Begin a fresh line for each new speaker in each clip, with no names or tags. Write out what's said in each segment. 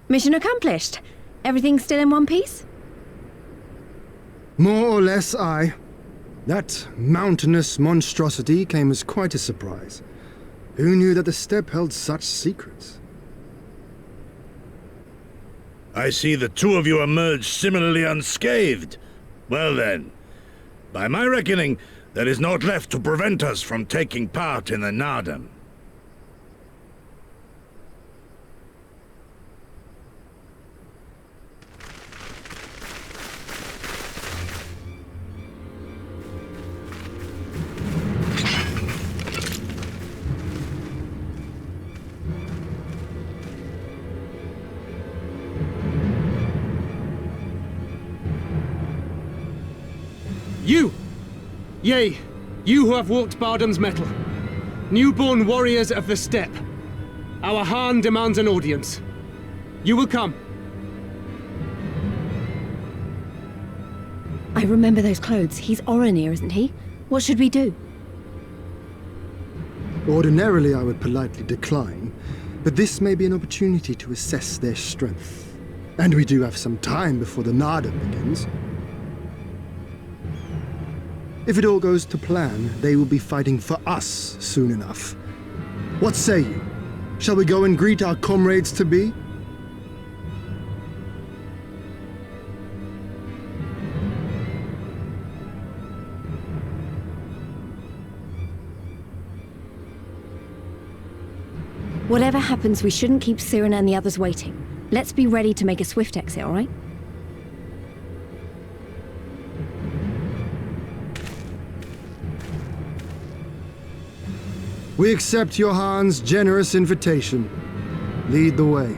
Mission accomplished. Everything still in one piece?
More or less, aye. That mountainous monstrosity came as quite a surprise. Who knew that the steppe held such secrets?
I see the two of you emerged similarly unscathed. Well then, by my reckoning, there is naught left to prevent us from taking part in the Nardam.
You! Yea, you who have walked Bardam's metal. Newborn warriors of the steppe. Our Khan demands an audience. You will come.
I remember those clothes. He's Oronir, isn't he? What should we do?
Ordinarily, I would politely decline, but this may be an opportunity to assess their strength. And we do have some time before the Nardam begins. If it all goes to plan, they will be fighting for us soon enough. What say you? Shall we go and greet our comrades-to-be?
Whatever happens, we shouldn't keep Siren and the others waiting. Let's be ready to make a swift exit, all right?
We accept your Khan's generous invitation. Lead the way.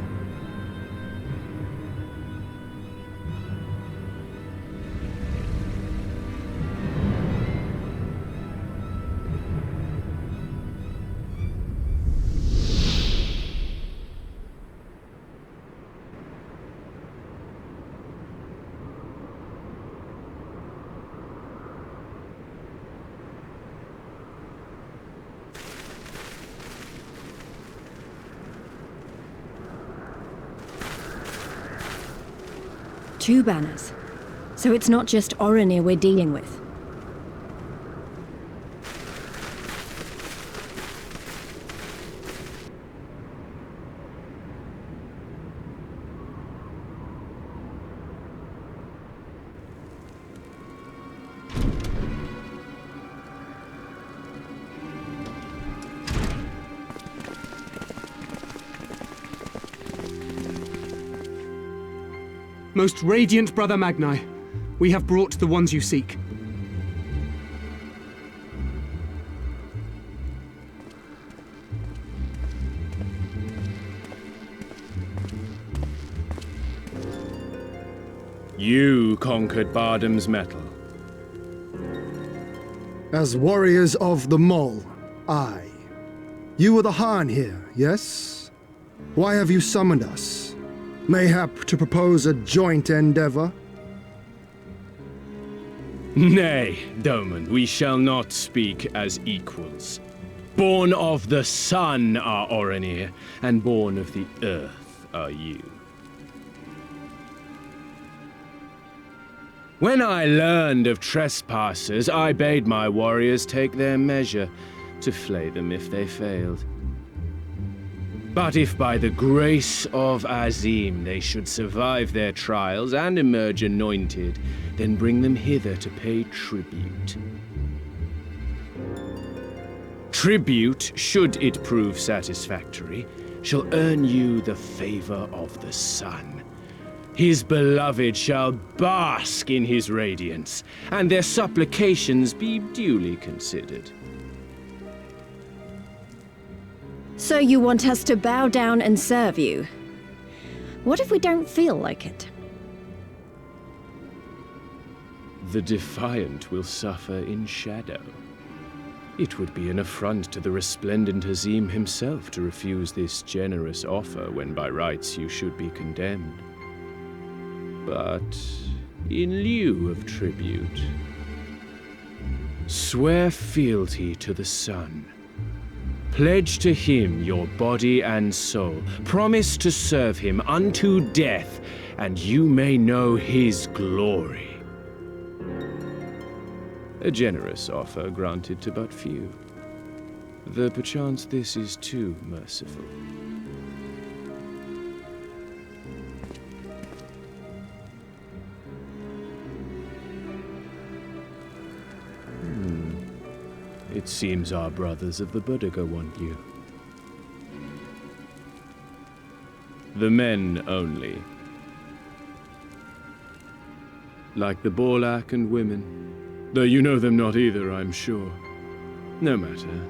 Two banners. So it's not just Oronir we're dealing with.
Most radiant Brother Magni, we have brought the ones you seek.
You conquered Bardam's metal.
As warriors of the Mole, aye. You were the Khan here, yes? Why have you summoned us? Mayhap to propose a joint endeavor?
Nay, Doman, we shall not speak as equals. Born of the sun are Oronir, and born of the earth are you. When I learned of trespassers, I bade my warriors take their measure, to flay them if they failed. But if by the grace of Azim they should survive their trials and emerge anointed, then bring them hither to pay tribute. Tribute, should it prove satisfactory, shall earn you the favor of the sun. His beloved shall bask in his radiance, and their supplications be duly considered.
So you want us to bow down and serve you? What if we don't feel like it?
The defiant will suffer in shadow. It would be an affront to the resplendent Azim himself to refuse this generous offer when by rights you should be condemned. But in lieu of tribute, swear fealty to the sun. Pledge to him your body and soul. Promise to serve him unto death, and you may know his glory. A generous offer granted to but few. Though perchance this is too merciful. It seems our brothers of the Boudica want you. The men only. Like the Borlak and women. Though you know them not either, I'm sure. No matter.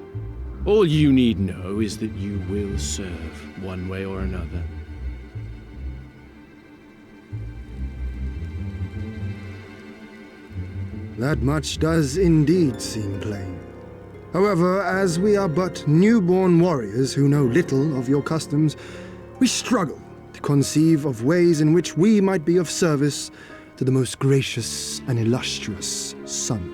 All you need know is that you will serve, one way or another.
That much does indeed seem plain. However, as we are but newborn warriors who know little of your customs, we struggle to conceive of ways in which we might be of service to the most gracious and illustrious son.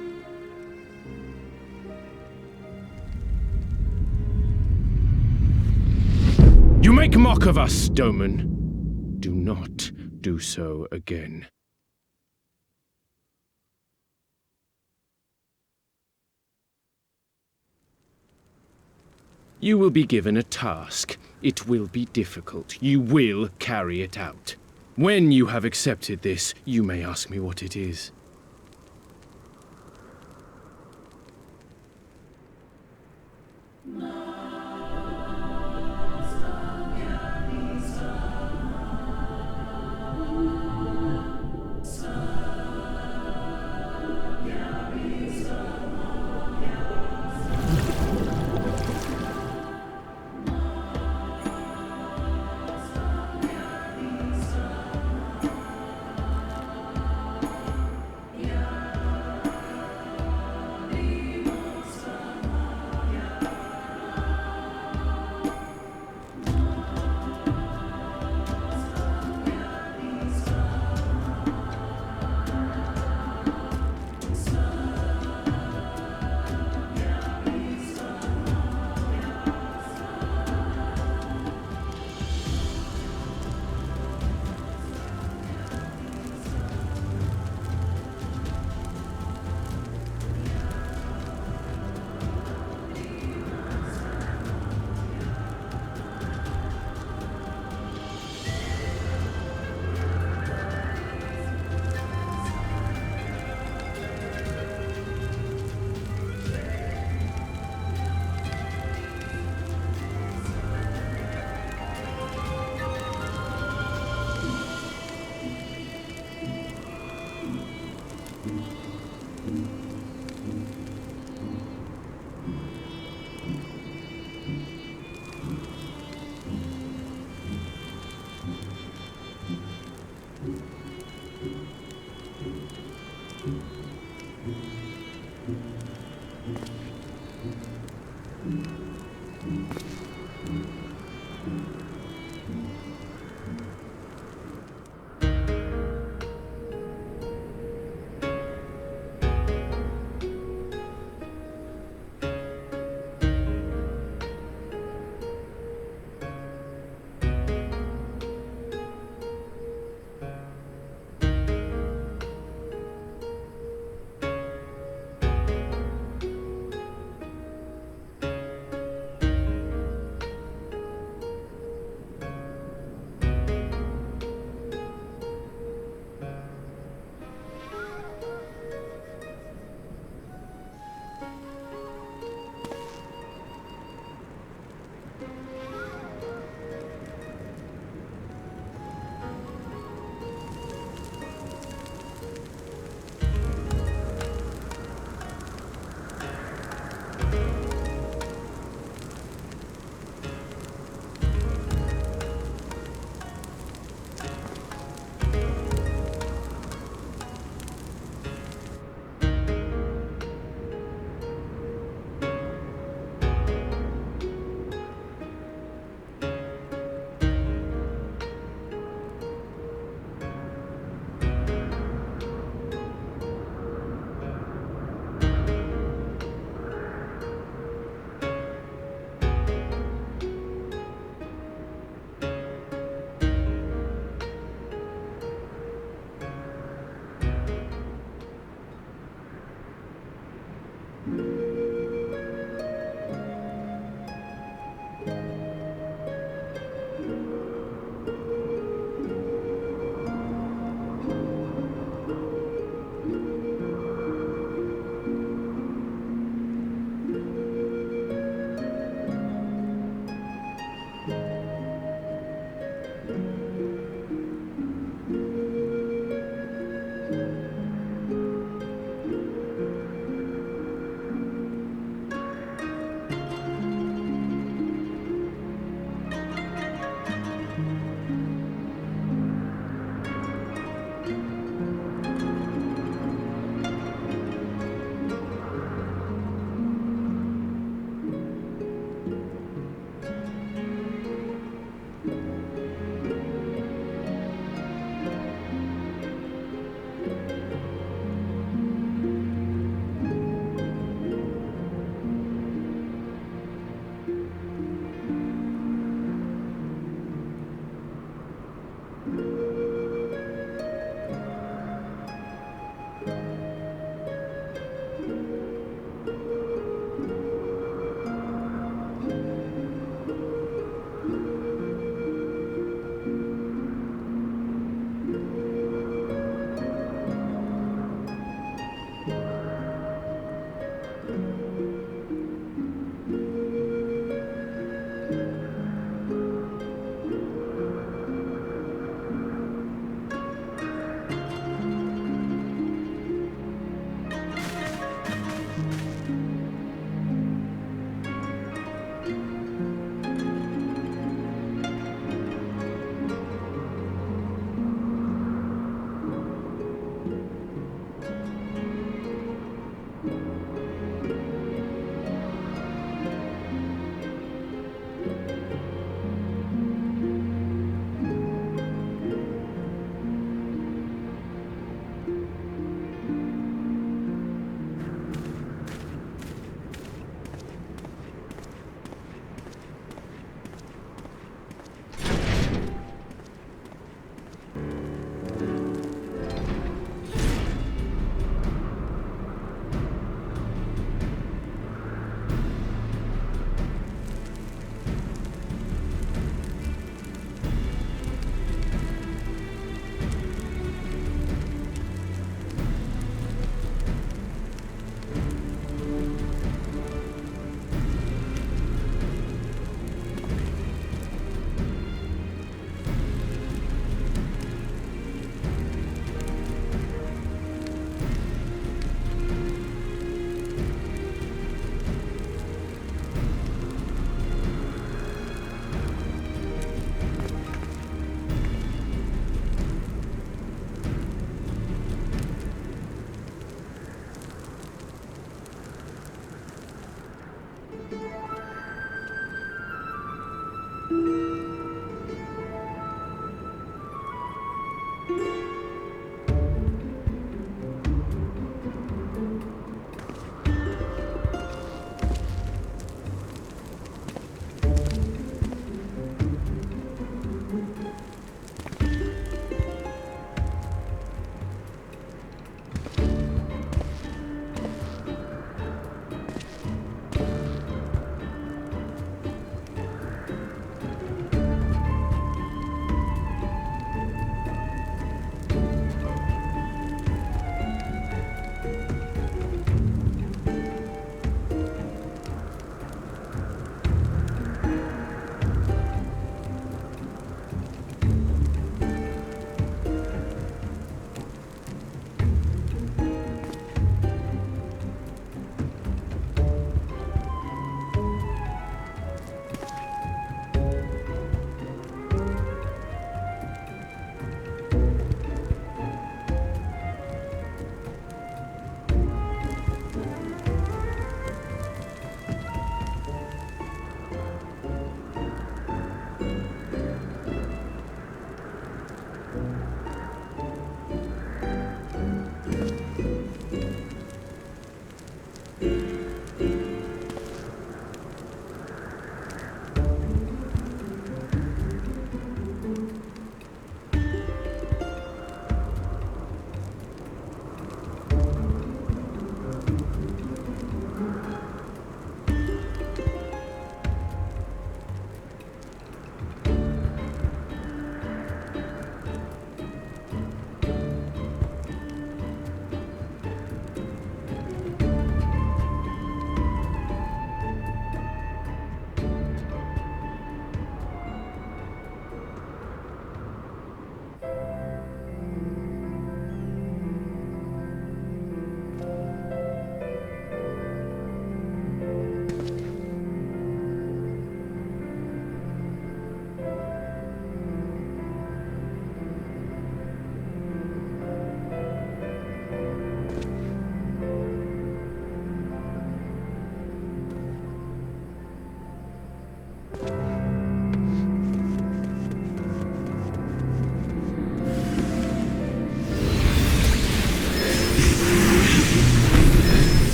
You make mock of us, Doman. Do not do so again. You will be given a task. It will be difficult. You will carry it out. When you have accepted this, you may ask me what it is.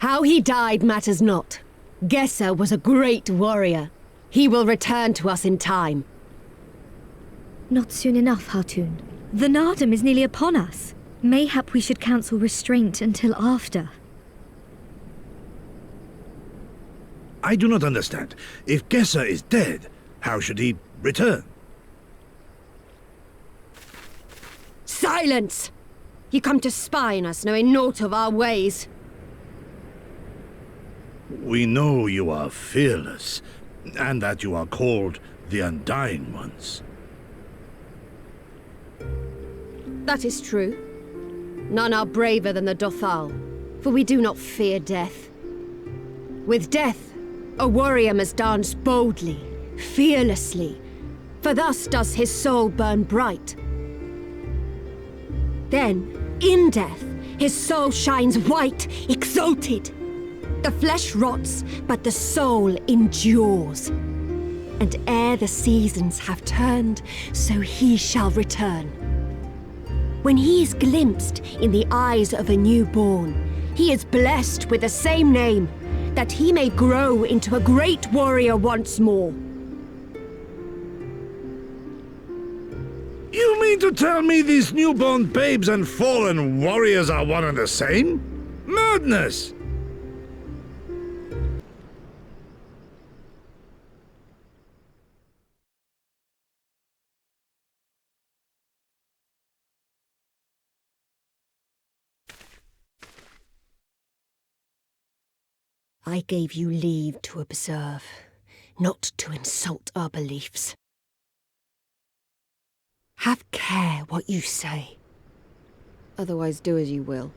How he died matters not. Gesser was a great warrior. He will return to us in time.
Not soon enough, Hartun. The Nardum is nearly upon us. Mayhap we should counsel restraint until after.
I do not understand. If Gesser is dead, how should he return?
Silence! You come to spy on us, knowing naught of our ways.
We know you are fearless, and that you are called the Undying Ones.
That is true. None are braver than the Dothal, for we do not fear death. With death, a warrior must dance boldly, fearlessly, for thus does his soul burn bright. Then, in death, his soul shines white, exalted. The flesh rots, but the soul endures. And ere the seasons have turned, so he shall return. When he is glimpsed in the eyes of a newborn, he is blessed with the same name, that he may grow into a great warrior once more.
You mean to tell me these newborn babes and fallen warriors are one and the same? Madness!
I gave you leave to observe, not to insult our beliefs. Have care what you say. Otherwise do as you will.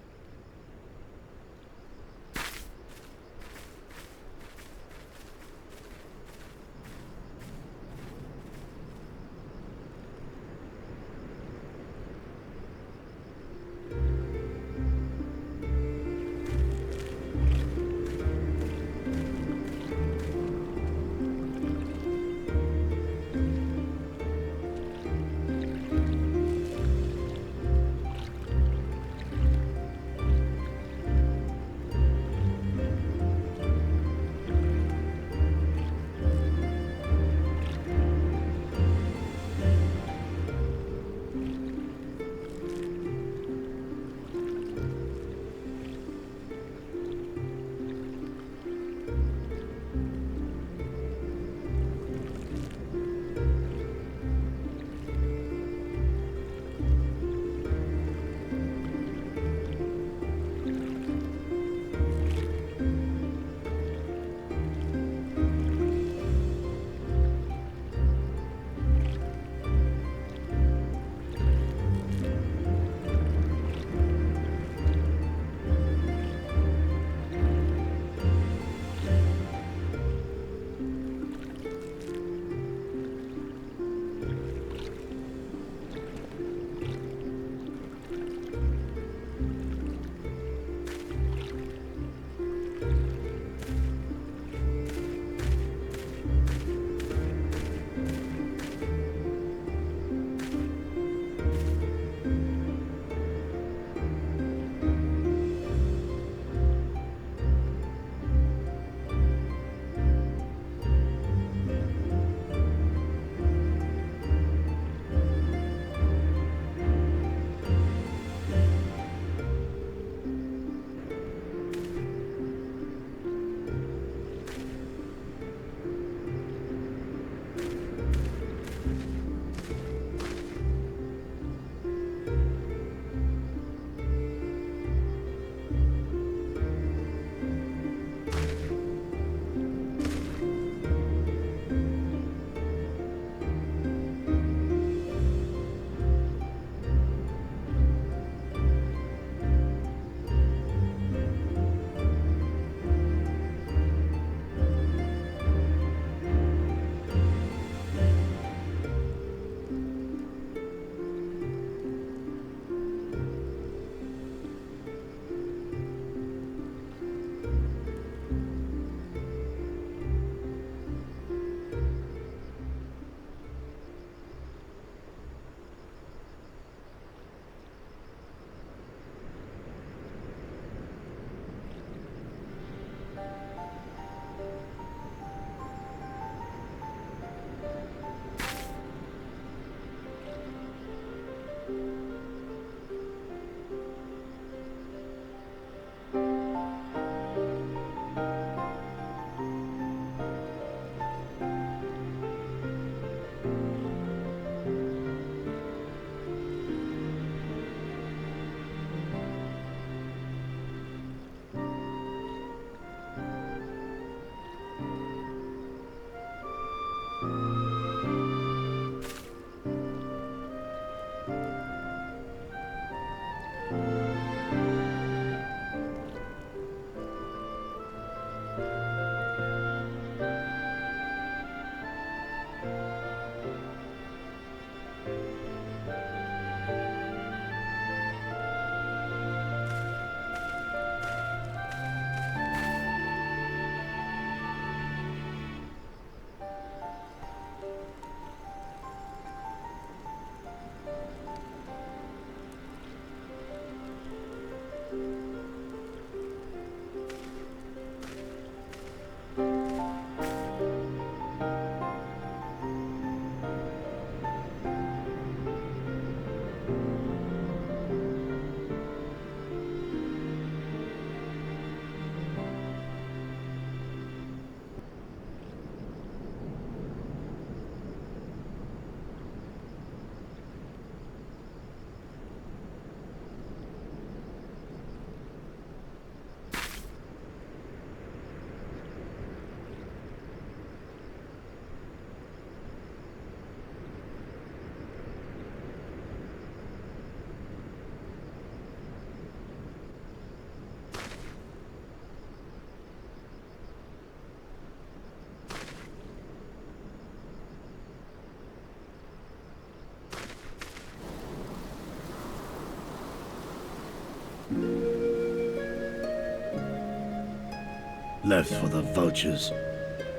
Left for the vultures.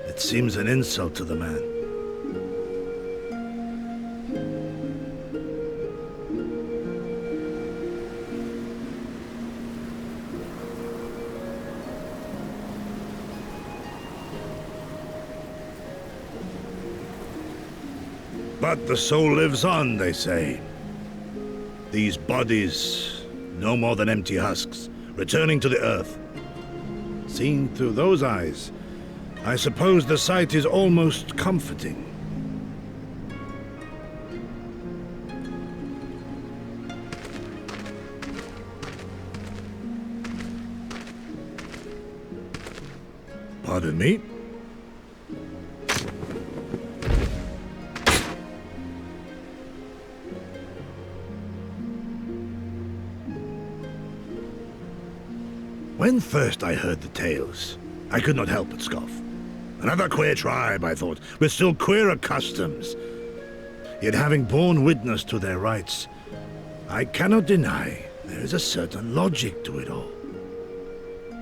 It seems an insult to the man. But the soul lives on, they say. These bodies, no more than empty husks, returning to the earth. Seen through those eyes, I suppose the sight is almost comforting. Pardon me? When first I heard the tales, I could not help but scoff. Another queer tribe, I thought, with still queerer customs. Yet having borne witness to their rites, I cannot deny there is a certain logic to it all.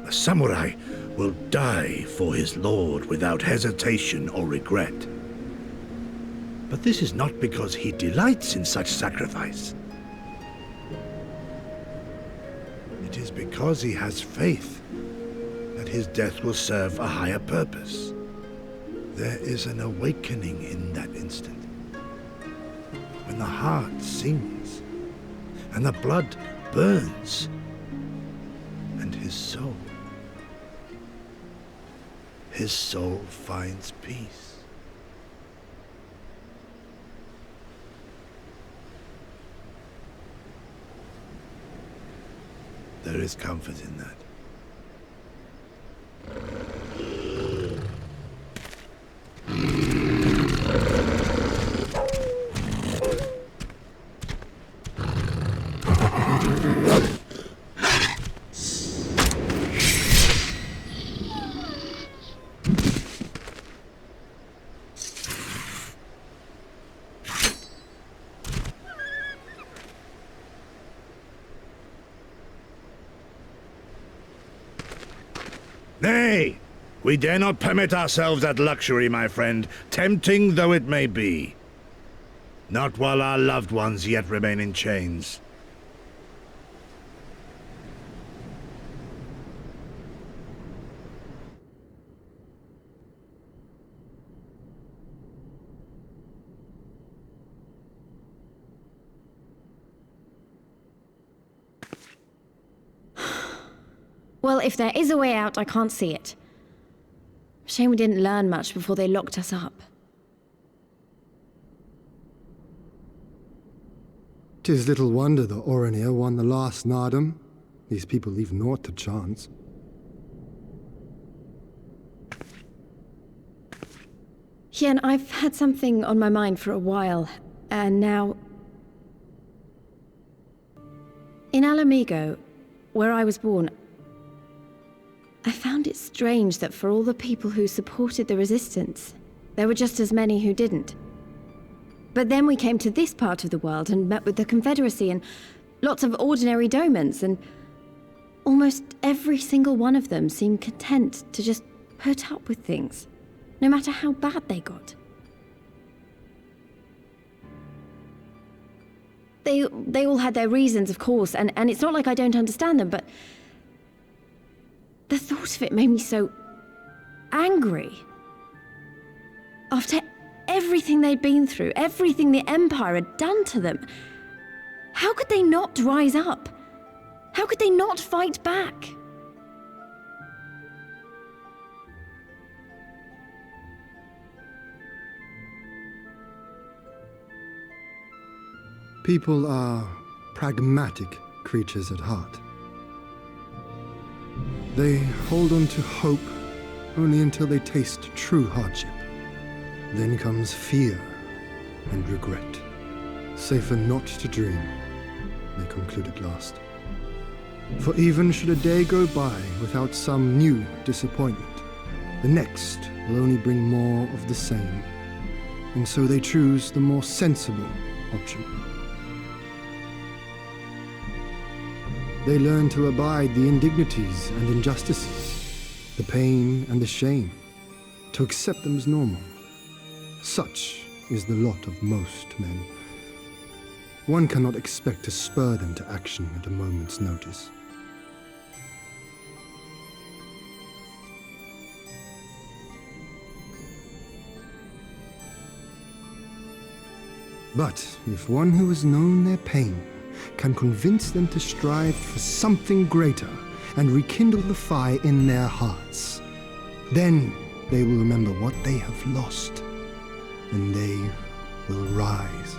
A samurai will die for his lord without hesitation or regret. But this is not because he delights in such sacrifice. It is because he has faith that his death will serve a higher purpose. There is an awakening in that instant, when the heart sings and the blood burns, and his soul finds peace. There is comfort in that. Nay! We dare not permit ourselves that luxury, my friend, tempting though it may be. Not while our loved ones yet remain in chains.
Well, if there is a way out, I can't see it. Shame we didn't learn much before they locked us up.
'Tis little wonder the Oranir won the last Nardum. These people leave naught to chance.
Hien, I've had something on my mind for a while, and now... In Alamigo, where I was born, I found it strange that for all the people who supported the resistance, there were just as many who didn't. But then we came to this part of the world and met with the Confederacy and lots of ordinary domans, and almost every single one of them seemed content to just put up with things, no matter how bad they got. They all had their reasons, of course, and it's not like I don't understand them, but the thought of it made me so angry. After everything they'd been through, everything the Empire had done to them, how could they not rise up? How could they not fight back?
People are pragmatic creatures at heart. They hold on to hope only until they taste true hardship. Then comes fear and regret. Safer not to dream, they conclude at last. For even should a day go by without some new disappointment, the next will only bring more of the same. And so they choose the more sensible option. They learn to abide the indignities and injustices, the pain and the shame, to accept them as normal. Such is the lot of most men. One cannot expect to spur them to action at a moment's notice. But if one who has known their pain can convince them to strive for something greater and rekindle the fire in their hearts, then they will remember what they have lost, and they will rise.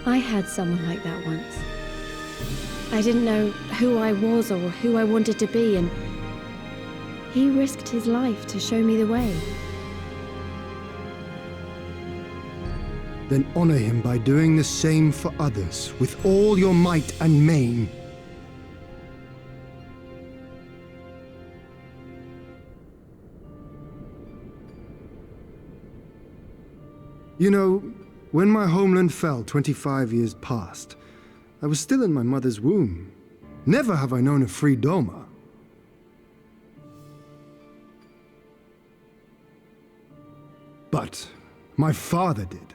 I had someone like that once. I didn't know who I was or who I wanted to be, and he risked his life to show me the way.
Then honor him by doing the same for others with all your might and main. You know, when my homeland fell 25 years past, I was still in my mother's womb. Never have I known a free Doma. But my father did,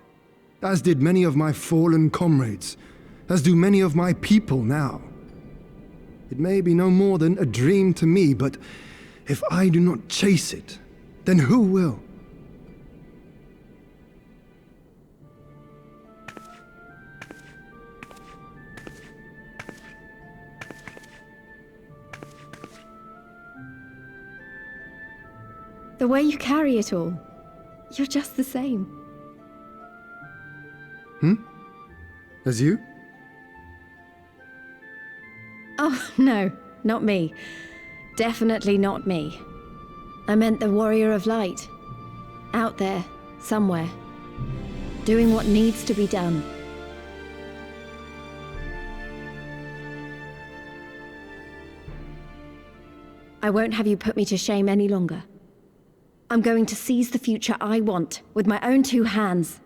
as did many of my fallen comrades, as do many of my people now. It may be no more than a dream to me, but if I do not chase it, then who will?
The way you carry it all, you're just the same.
As you?
Oh, no, not me. Definitely not me. I meant the warrior of light. Out there, somewhere. Doing what needs to be done. I won't have you put me to shame any longer. I'm going to seize the future I want, with my own two hands.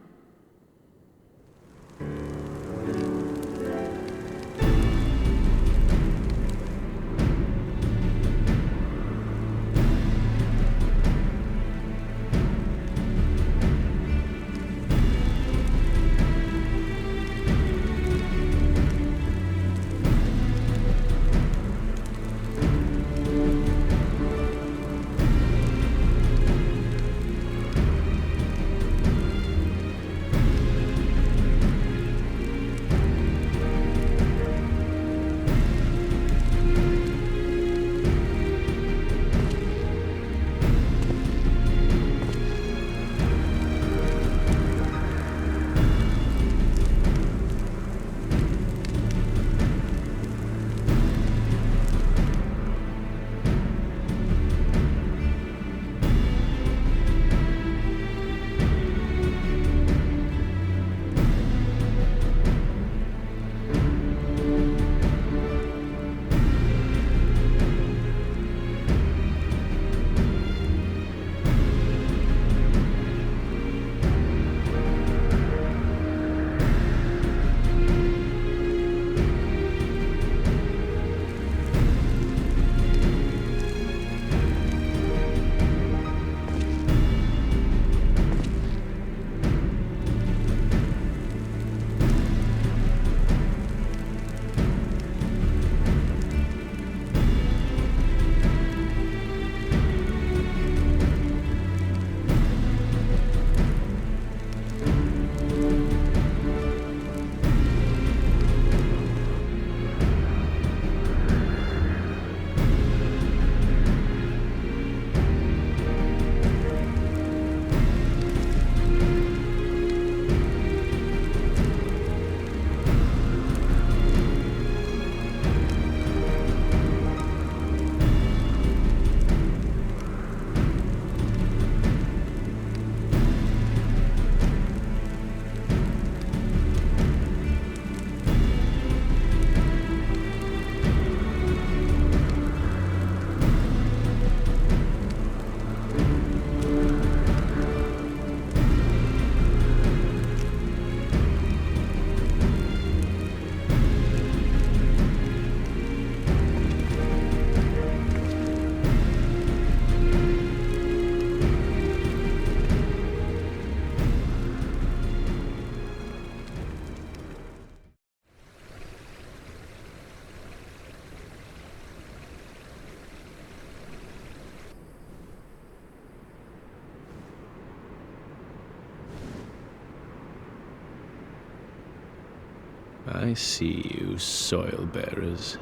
I see you, soil bearers.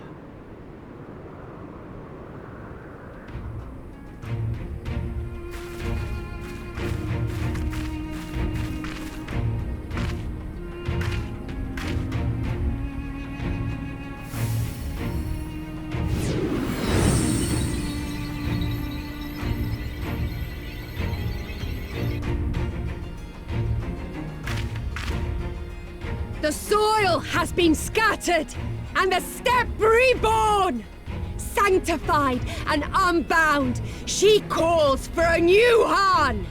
The soil has been scattered, and the steppe reborn! Sanctified and unbound, she calls for a new Han!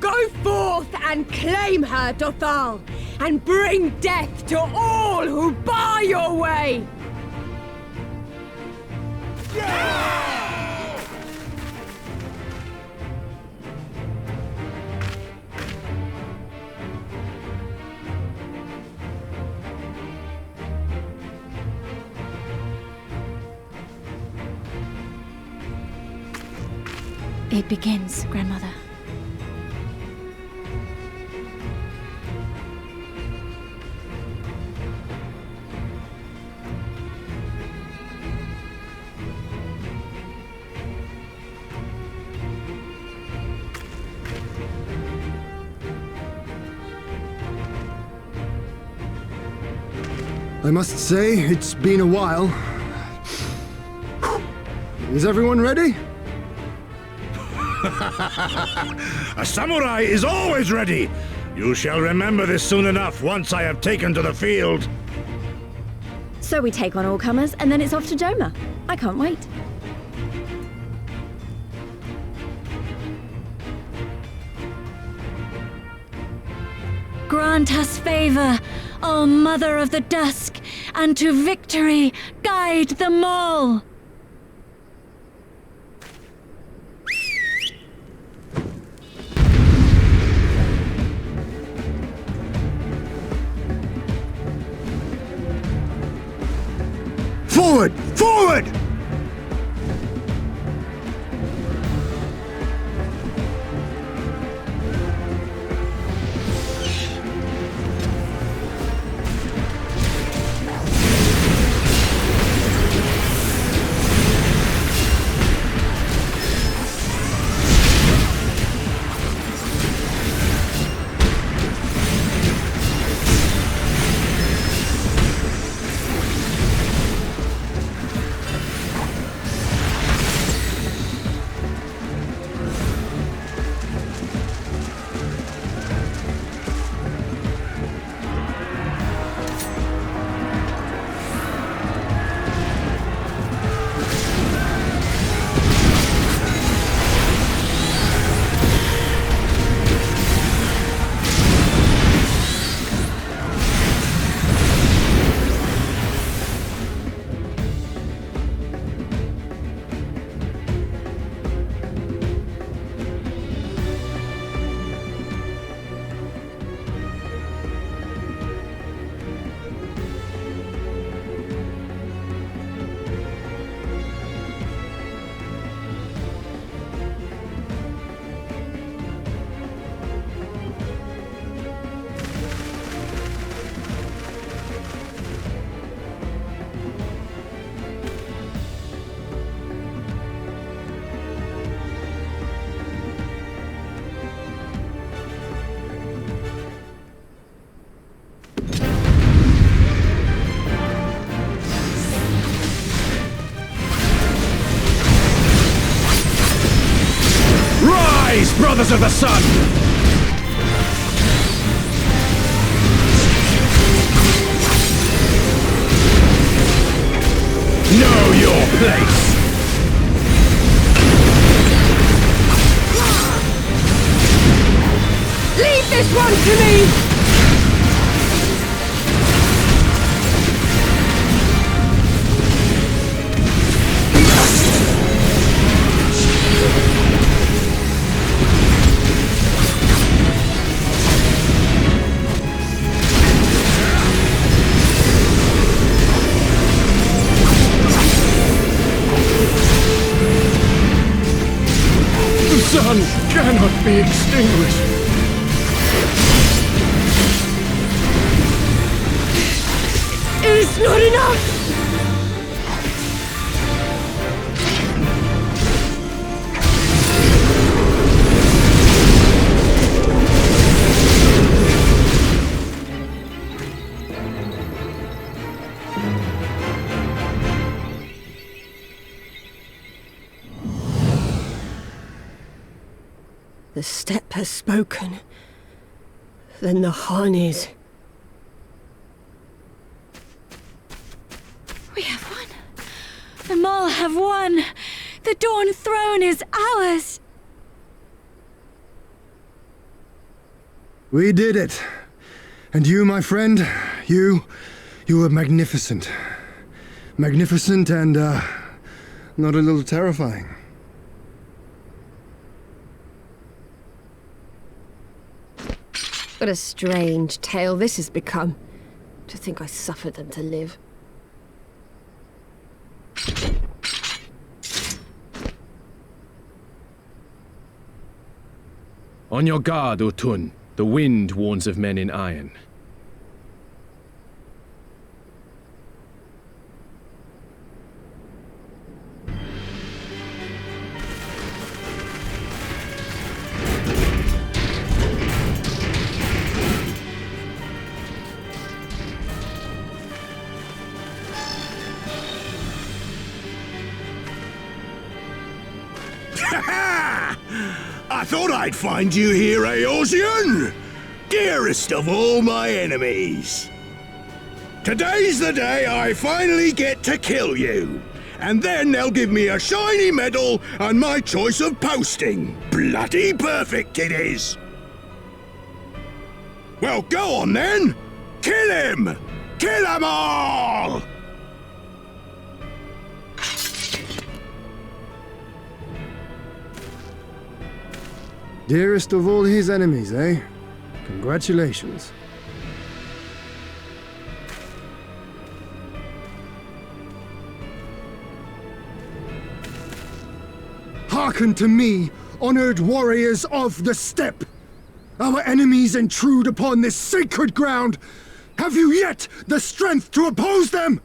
Go forth and claim her, Dothal, and bring death to all who bar your way!
It begins, Grandmother.
I must say, it's been a while. Is everyone ready?
A samurai is always ready! You shall remember this soon enough once I have taken to the field.
So we take on all comers, and then it's off to Doma. I can't wait.
Grant us favor, O Mother of the Dusk, and to victory guide them all!
Forward! Forward!
Brothers of the Sun! Know your place!
Leave this one to me!
The sun cannot be extinguished.
is not enough! The steppe has spoken. Then the Khan is.
We have won. The Mall have won. The Dawn Throne is ours.
We did it. And you, my friend, you were magnificent. Magnificent and, not a little terrifying.
What a strange tale this has become. To think I suffered them to live.
On your guard, Otun. The wind warns of men in iron.
I thought I'd find you here, Eorzean! Dearest of all my enemies! Today's the day I finally get to kill you! And then they'll give me a shiny medal and my choice of posting! Bloody perfect it is! Well, go on then! Kill him! Kill them all!
Dearest of all his enemies, eh? Congratulations. Hearken to me, honored warriors of the steppe! Our enemies intrude upon this sacred ground! Have you yet the strength to oppose them?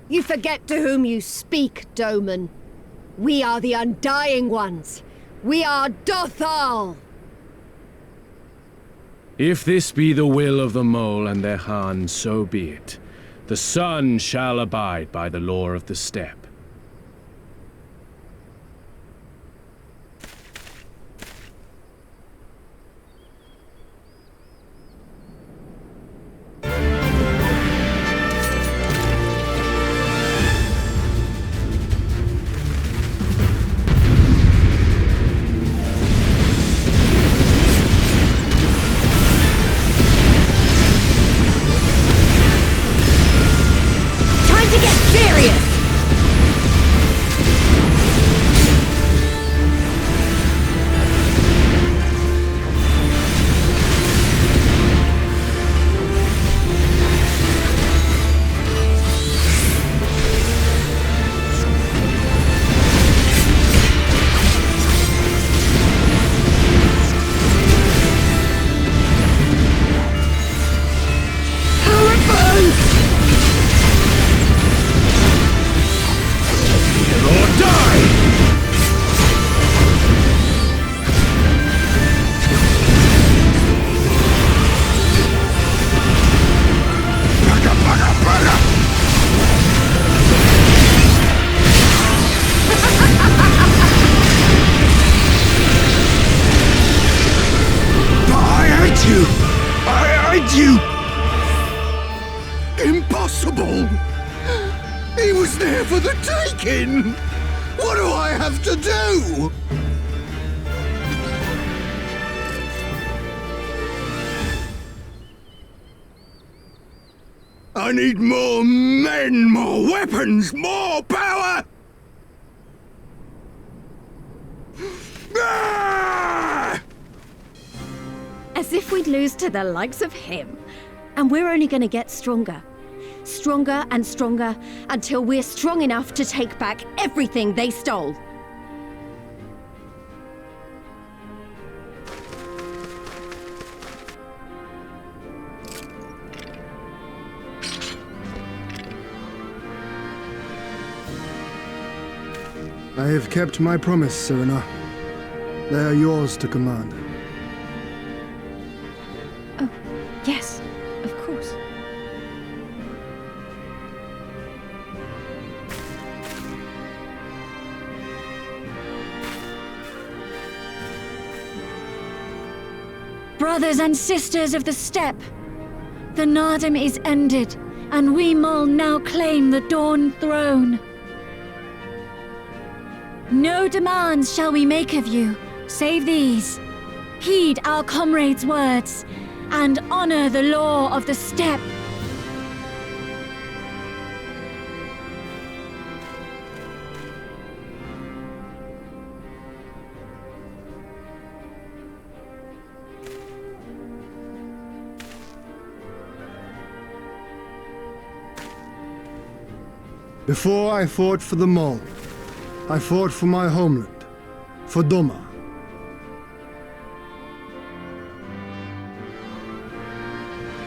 You forget to whom you speak, Doman. We are the Undying Ones. We are Dothal!
If this be the will of the Mole and their Khan, so be it. The sun shall abide by the law of the steppe.
Impossible! He was there for the taking! What do I have to do? I need more men, more weapons, more power! Ah!
As if we'd lose to the likes of him. And we're only gonna get stronger.
stronger and stronger, until we're strong enough to take back everything they stole.
I have kept my promise, Serena. They are yours to command.
Oh, yes, of course.
Brothers and sisters of the steppe, the Nardom is ended, and we Mol now claim the Dawn Throne. No demands shall we make of you, save these. Heed our comrades' words, and honor the law of the steppe.
Before I fought for the Mall, I fought for my homeland, for Doma.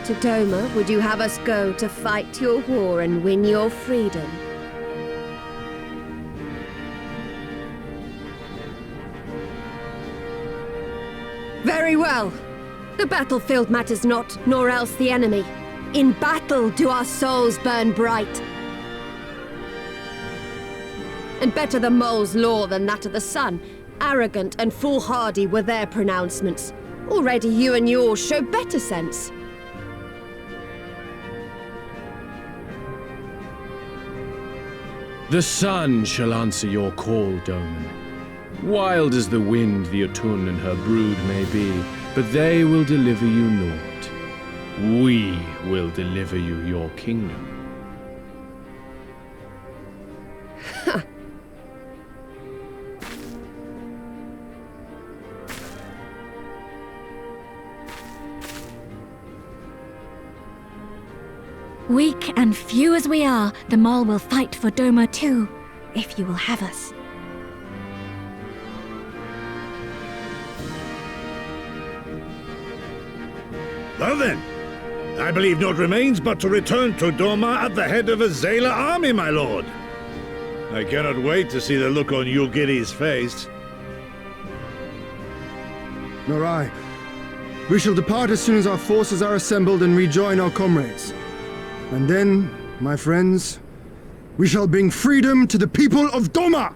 To Doma, would you have us go to fight your war and win your freedom? Very well. The battlefield matters not, nor else the enemy. In battle do our souls burn bright. And better the mole's law than that of the sun. Arrogant and foolhardy were their pronouncements. Already you and yours show better sense.
The sun shall answer your call, Doman. Wild as the wind the Otun and her brood may be, but they will deliver you naught. We will deliver you your kingdom.
Weak and few as we are, the Mol will fight for Doma too, if you will have us.
Well then, I believe naught remains but to return to Doma at the head of a Zayla army, my lord. I cannot wait to see the look on Yugiri's face.
Nor I. We shall depart as soon as our forces are assembled and rejoin our comrades. And then, my friends, we shall bring freedom to the people of Doma!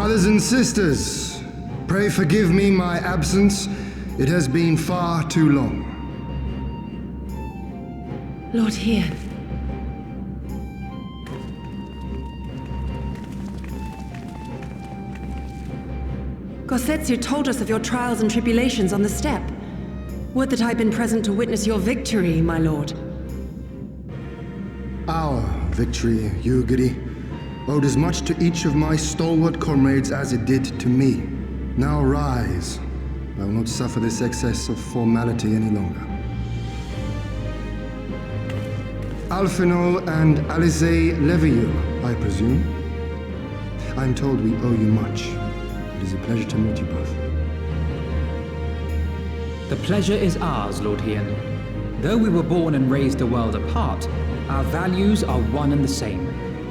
Brothers and sisters, pray forgive me my absence. It has been far too long.
Lord Hien. Gosetsu told us of your trials and tribulations on the steppe. Would that I'd been present to witness your victory, my lord.
Our victory, Yugiri, owed as much to each of my stalwart comrades as it did to me. Now rise. I will not suffer this excess of formality any longer. Alphino and Alice Levieux, I presume. I'm told we owe you much. It is a pleasure to meet you both.
The pleasure is ours, Lord Hien. Though we were born and raised a world apart, our values are one and the same.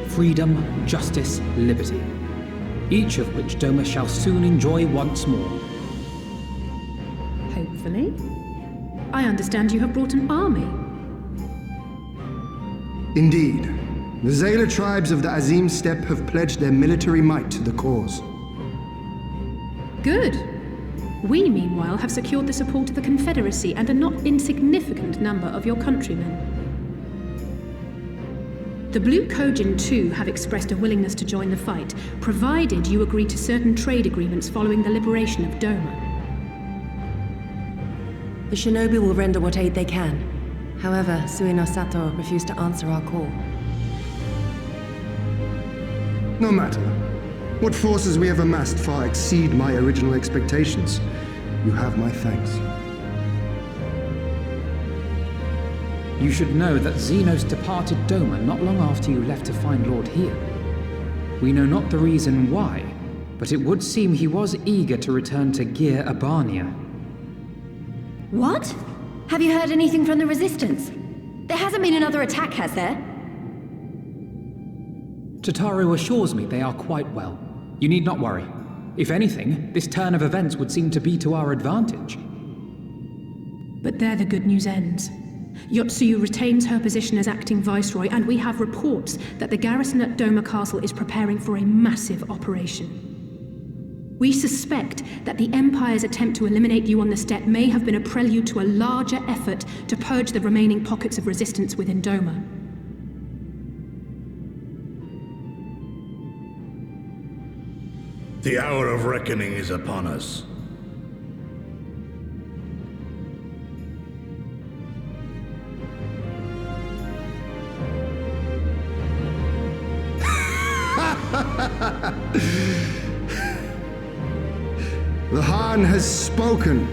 Freedom, justice, liberty. Each of which Doma shall soon enjoy once more.
Hopefully. I understand you have brought an army.
Indeed. The Zayla tribes of the Azim Steppe have pledged their military might to the cause.
Good. We, meanwhile, have secured the support of the Confederacy and a not insignificant number of your countrymen. The Blue Kojin, too, have expressed a willingness to join the fight, provided you agree to certain trade agreements following the liberation of Doma.
The shinobi will render what aid they can. However, Suino Sato refused to answer our call.
No matter. What forces we have amassed far exceed my original expectations. You have my thanks.
You should know that Xenos departed Doma not long after you left to find Lord Hien. We know not the reason why, but it would seem he was eager to return to Gir Abania.
What? Have you heard anything from the Resistance? There hasn't been another attack, has there?
Tataru assures me they are quite well. You need not worry. If anything, this turn of events would seem to be to our advantage.
But there the good news ends. Yotsuyu retains her position as acting viceroy, and we have reports that the garrison at Doma Castle is preparing for a massive operation. We suspect that the Empire's attempt to eliminate you on the steppe may have been a prelude to a larger effort to purge the remaining pockets of resistance within Doma.
The hour of reckoning is upon us.
The Han has spoken,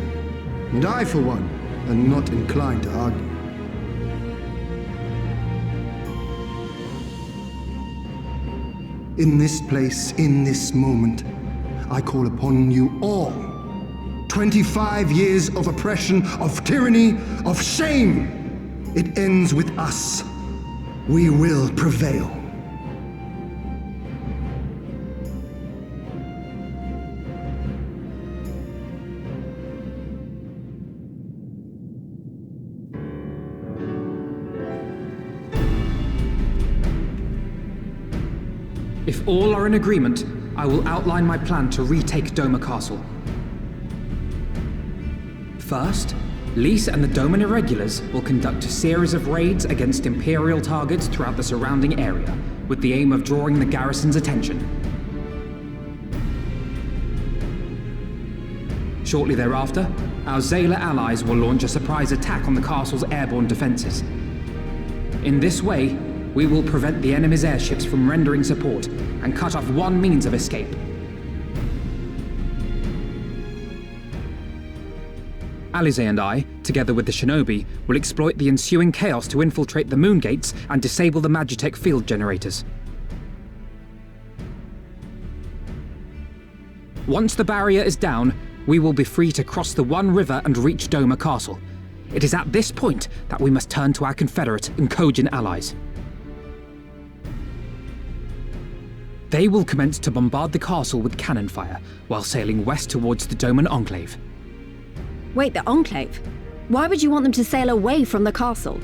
and I, for one, am not inclined to argue. In this place, in this moment, I call upon you all. 25 years of oppression, of tyranny, of shame. It ends with us. We will prevail.
If all are in agreement, I will outline my plan to retake Doma Castle. First, Lise and the Doman Irregulars will conduct a series of raids against Imperial targets throughout the surrounding area, with the aim of drawing the garrison's attention. Shortly thereafter, our Zayla allies will launch a surprise attack on the castle's airborne defenses. In this way, we will prevent the enemy's airships from rendering support and cut off one means of escape. Alize and I, together with the shinobi, will exploit the ensuing chaos to infiltrate the moon gates and disable the Magitech field generators. Once the barrier is down, we will be free to cross the One River and reach Doma Castle. It is at this point that we must turn to our Confederate and Kojin allies. They will commence to bombard the castle with cannon fire, while sailing west towards the Doman Enclave.
Wait, the Enclave? Why would you want them to sail away from the castle?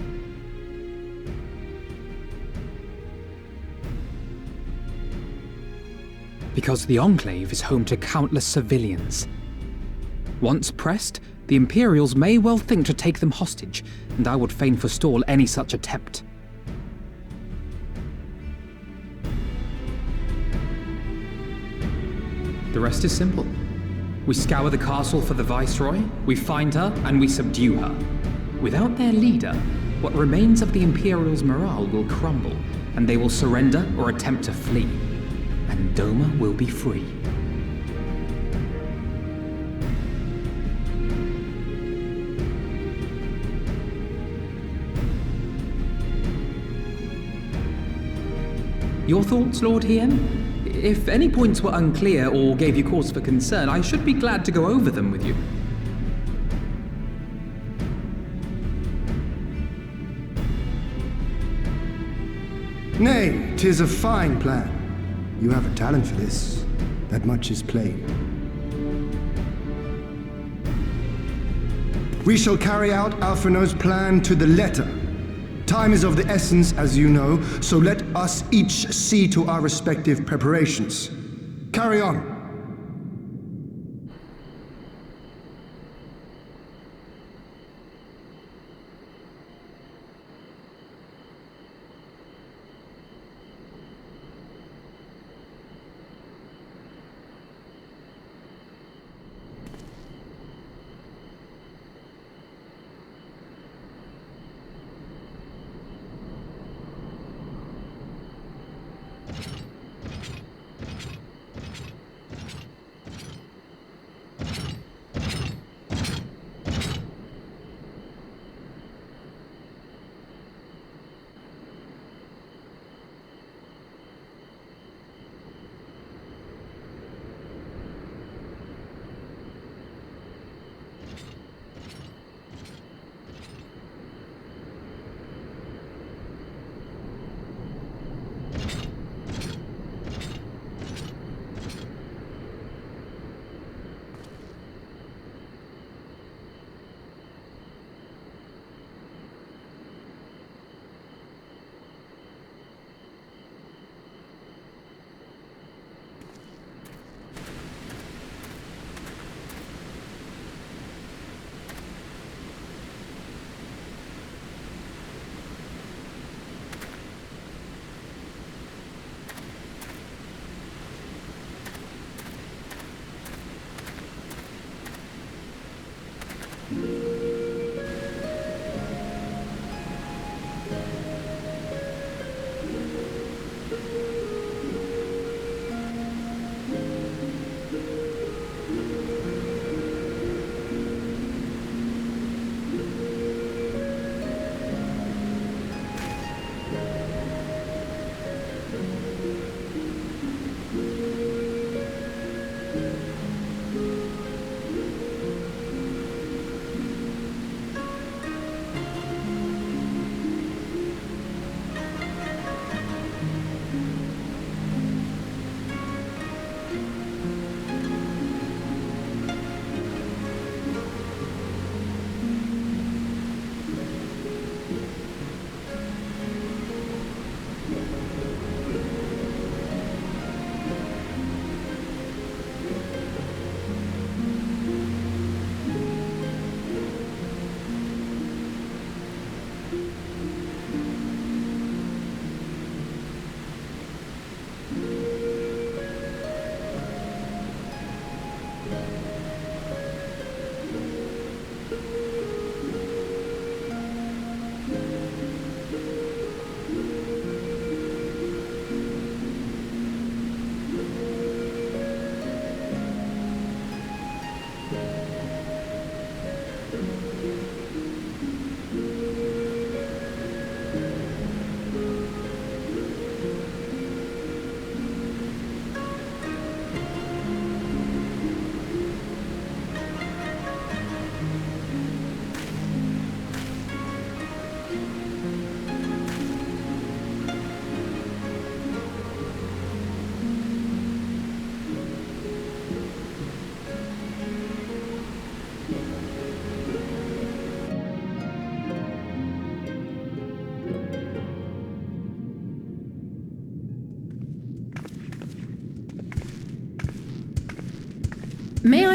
Because the Enclave is home to countless civilians. Once pressed, the Imperials may well think to take them hostage, and I would fain forestall any such attempt. The rest is simple. We scour the castle for the Viceroy, we find her, and we subdue her. Without their leader, what remains of the Imperials' morale will crumble, and they will surrender or attempt to flee. And Doma will be free. Your thoughts, Lord Hien? If any points were unclear or gave you cause for concern, I should be glad to go over them with you.
Nay, 'tis a fine plan. You have a talent for this. That much is plain. We shall carry out Alphino's plan to the letter. Time is of the essence, as you know, so let us each see to our respective preparations. Carry on.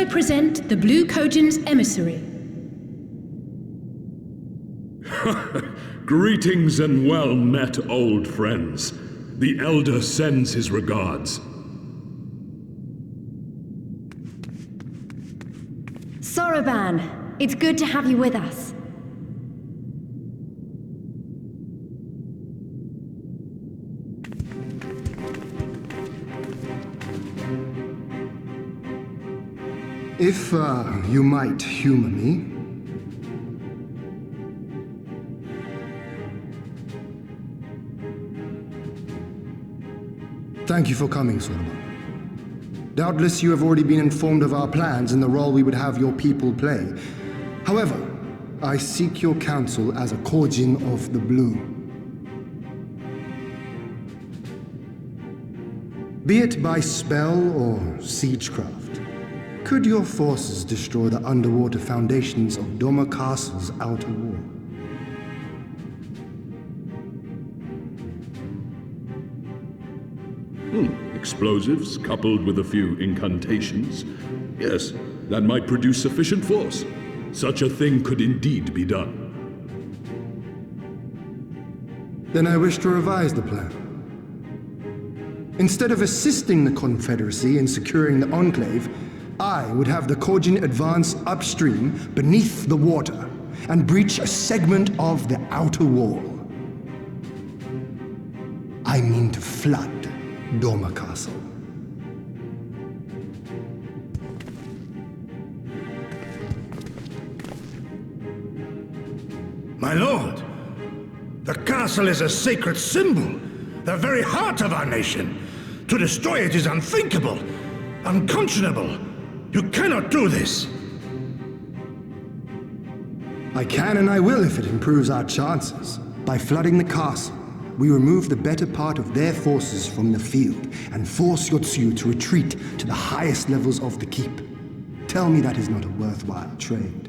present the Blue Kojin's emissary.
Greetings and well met, old friends. The Elder sends his regards.
Soroban, it's good to have you with us.
If, you might humor me. Thank you for coming, Soroban. Doubtless you have already been informed of our plans and the role we would have your people play. However, I seek your counsel as a Kojin of the Blue. Be it by spell or siegecraft, could your forces destroy the underwater foundations of Doma Castle's outer wall?
Explosives coupled with a few incantations. Yes, that might produce sufficient force. Such a thing could indeed be done.
Then I wish to revise the plan. Instead of assisting the Confederacy in securing the Enclave, I would have the Kojin advance upstream beneath the water and breach a segment of the outer wall. I mean to flood Doma Castle.
My lord, the castle is a sacred symbol, the very heart of our nation. To destroy it is unthinkable, unconscionable. You cannot do this.
I can and I will if it improves our chances. By flooding the castle, we remove the better part of their forces from the field and force Yotsuyu to retreat to the highest levels of the keep. Tell me that is not a worthwhile trade.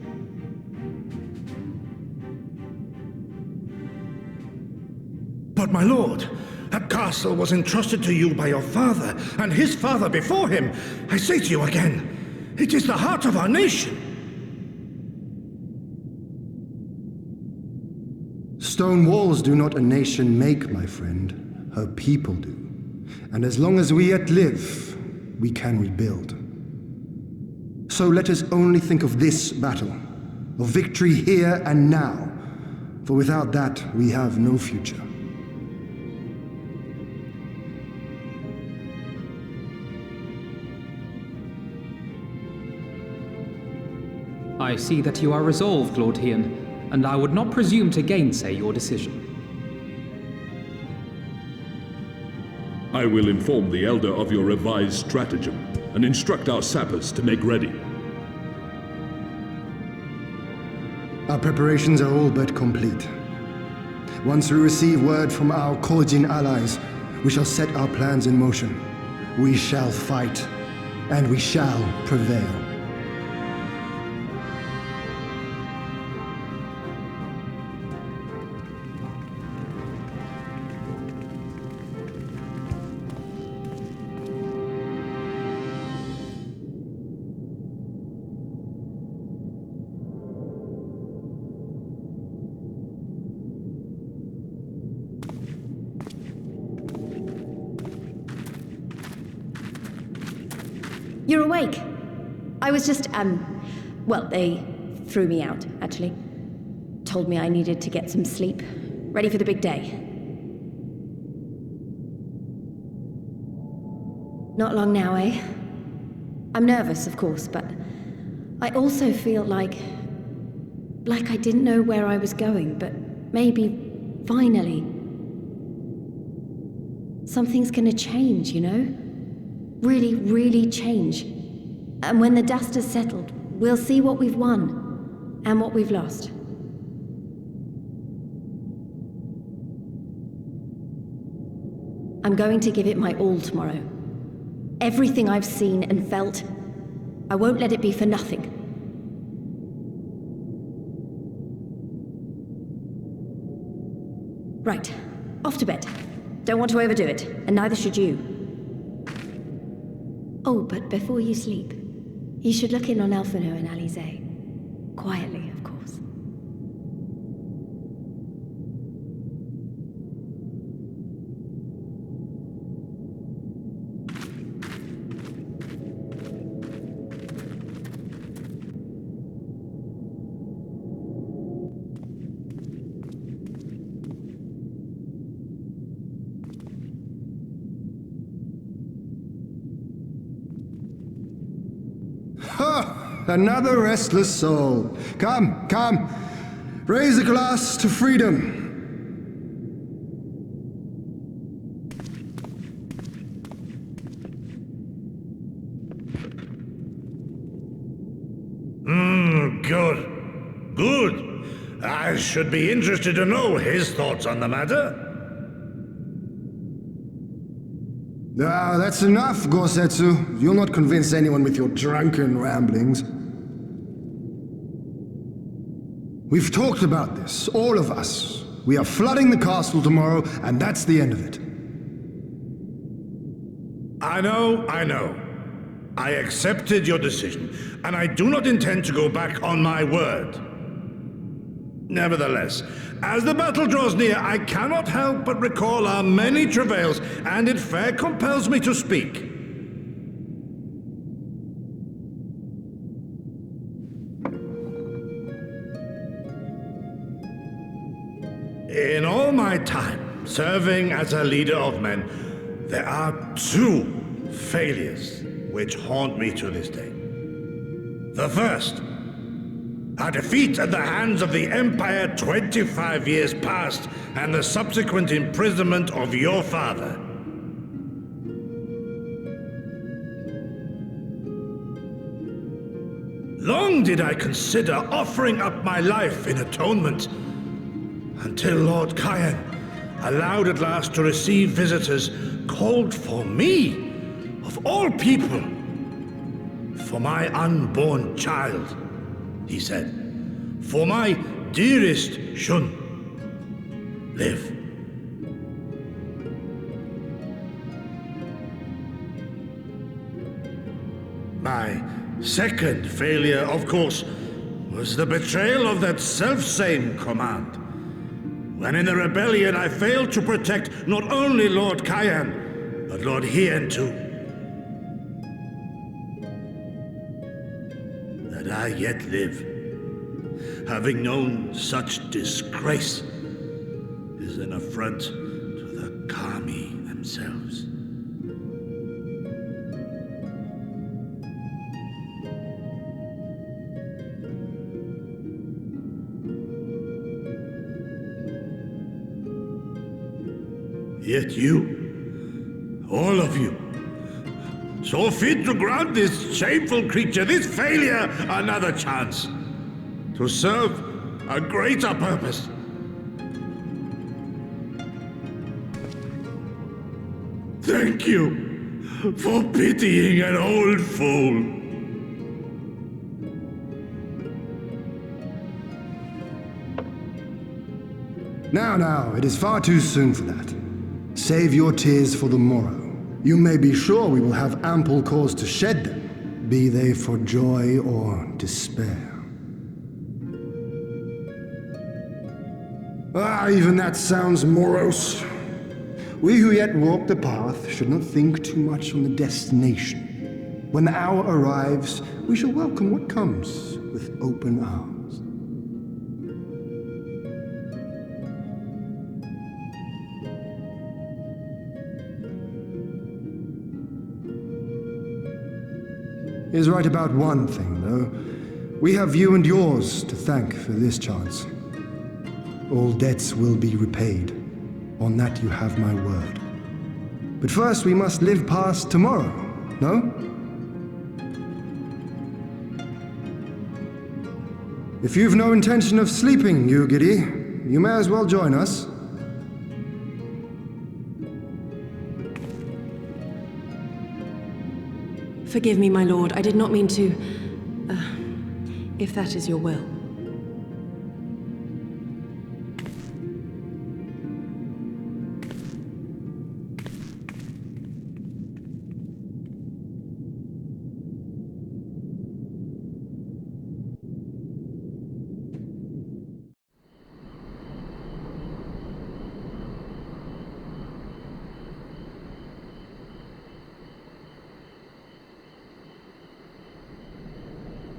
But my lord, that castle was entrusted to you by your father and his father before him. I say to you again, it is the heart of our nation.
Stone walls do not a nation make, my friend. Her people do. And as long as we yet live, we can rebuild. So let us only think of this battle, of victory here and now, for without that we have no future.
I see that you are resolved, Lord Hien, and I would not presume to gainsay your decision.
I will inform the Elder of your revised stratagem and instruct our sappers to make ready.
Our preparations are all but complete. Once we receive word from our Kojin allies, we shall set our plans in motion. We shall fight, and we shall prevail.
You're awake. I was just, well, they threw me out, actually. Told me I needed to get some sleep. Ready for the big day. Not long now, eh? I'm nervous, of course, but I also feel like I didn't know where I was going, but maybe, finally, something's gonna change, you know? Really, really change. And when the dust has settled, we'll see what we've won and what we've lost. I'm going to give it my all tomorrow. Everything I've seen and felt, I won't let it be for nothing. Right, off to bed. Don't want to overdo it, and neither should you. Oh, but before you sleep, You should look in on Elfino and Alize. Quietly, of course.
Ha! Another restless soul. Come, come. Raise a glass to freedom.
Good. Good. I should be interested to know his thoughts on the matter.
Ah, that's enough, Gosetsu. You'll not convince anyone with your drunken ramblings. We've talked about this, all of us. We are flooding the castle tomorrow, and that's the end of it.
I know. I accepted your decision, and I do not intend to go back on my word. Nevertheless, as the battle draws near, I cannot help but recall our many travails, and it fair compels me to speak. In all my time serving as a leader of men, there are two failures which haunt me to this day. The first, a defeat at the hands of the Empire 25 years past, and the subsequent imprisonment of your father. Long did I consider offering up my life in atonement, until Lord Kyan allowed at last to receive visitors called for me, of all people, for my unborn child, he said, for my dearest Shun, live. My second failure, of course, was the betrayal of that selfsame command. When in the rebellion I failed to protect not only Lord Kyan, but Lord Hien too. That I yet live, having known such disgrace, is an affront to the Kami themselves. Yet you, all of you, saw fit to grant this shameful creature, this failure, another chance to serve a greater purpose. Thank you for pitying an old fool.
Now, it is far too soon for that. Save your tears for the morrow. You may be sure we will have ample cause to shed them, be they for joy or despair. Ah, even that sounds morose. We who yet walk the path should not think too much on the destination. When the hour arrives, we shall welcome what comes with open arms. He is right about one thing, though. We have you and yours to thank for this chance. All debts will be repaid. On that you have my word. But first we must live past tomorrow, no? If you've no intention of sleeping, Yugiri, you may as well join us.
Forgive me, my lord. I did not mean to... if that is your will.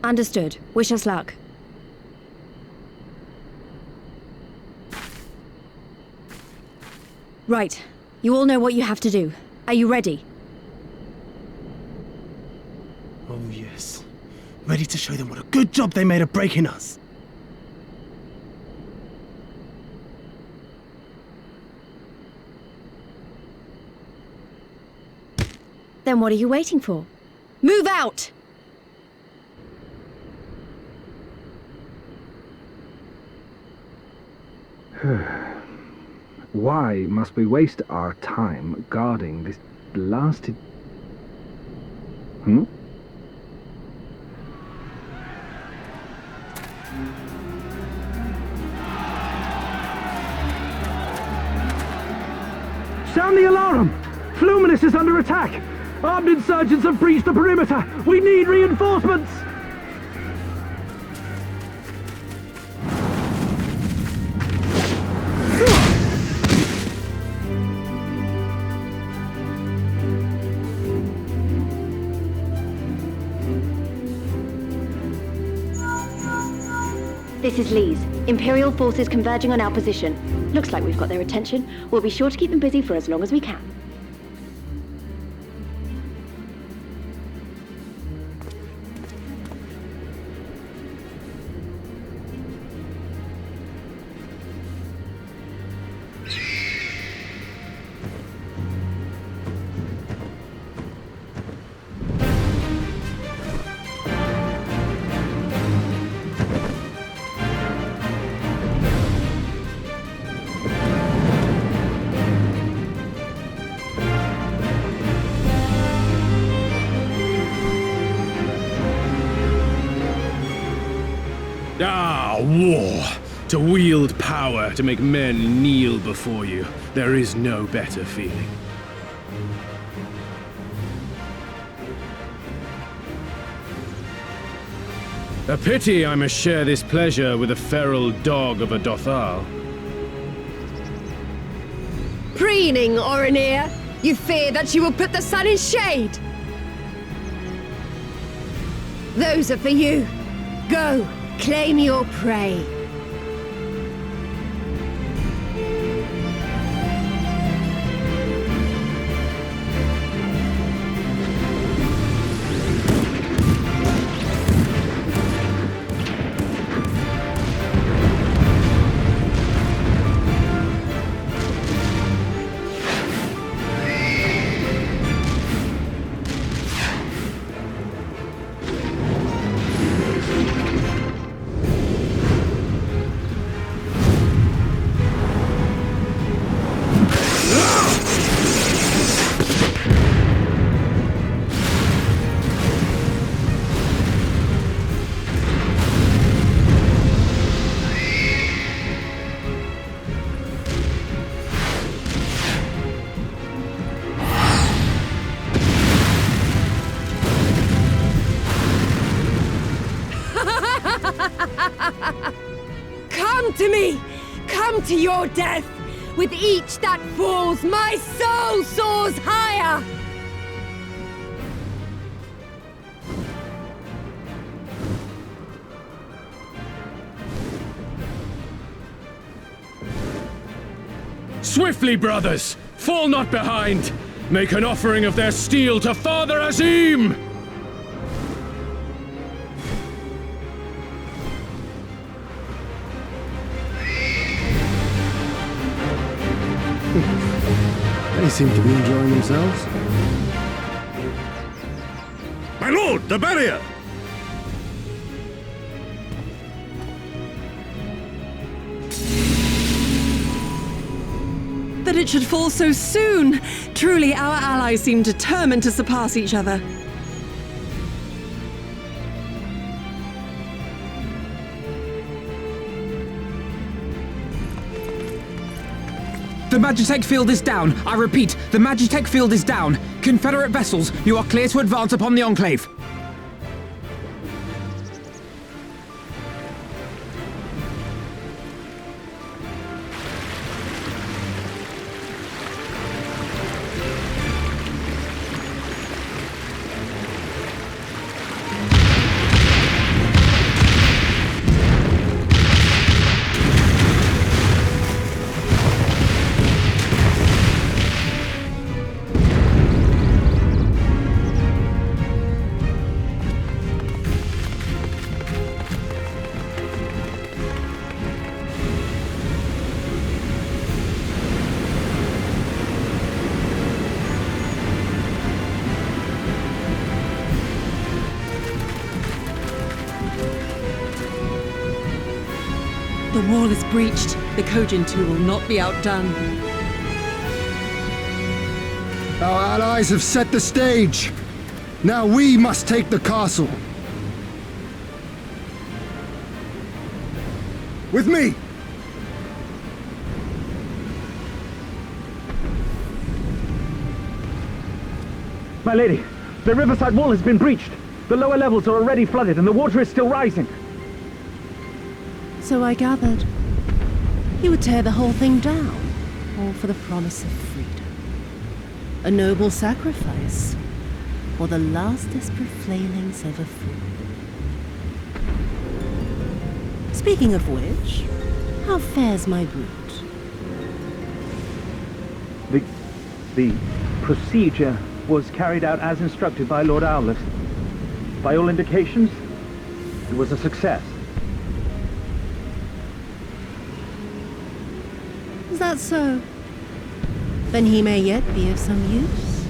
Understood. Wish us luck. Right. You all know what you have to do. Are you ready?
Oh, yes. Ready to show them what a good job they made of breaking us.
Then what are you waiting for? Move out!
Why must we waste our time guarding this blasted...
Sound the alarm! Fluminous is under attack! Armed insurgents have breached the perimeter! We need reinforcements!
This is Lee's. Imperial forces converging on our position. Looks like we've got their attention. We'll be sure to keep them busy for as long as we can.
War. To wield power, to make men kneel before you. There is no better feeling. A pity I must share this pleasure with a feral dog of a Dothal.
Preening, Oreneer! You fear that you will put the sun in shade! Those are for you. Go, claim your prey. Come to me! Come to your death! With each that falls, my soul soars higher!
Swiftly, brothers! Fall not behind! Make an offering of their steel to Father Azim!
They seem to be enjoying themselves.
My lord, the barrier!
That it should fall so soon! Truly, our allies seem determined to surpass each other.
The Magitech field is down. I repeat, the Magitech field is down. Confederate vessels, you are clear to advance upon the Enclave.
The wall is breached. The Kojin 2 will not be outdone.
Our allies have set the stage. Now we must take the castle. With me!
My lady, the riverside wall has been breached. The lower levels are already flooded and the water is still rising.
So I gathered. You would tear the whole thing down, all for the promise of freedom. A noble sacrifice, or the last desperate flailings of a fool. Speaking of which, how fares my brood?
The procedure was carried out as instructed by Lord Owlet. By all indications, it was a success.
Is that so? Then he may yet be of some use.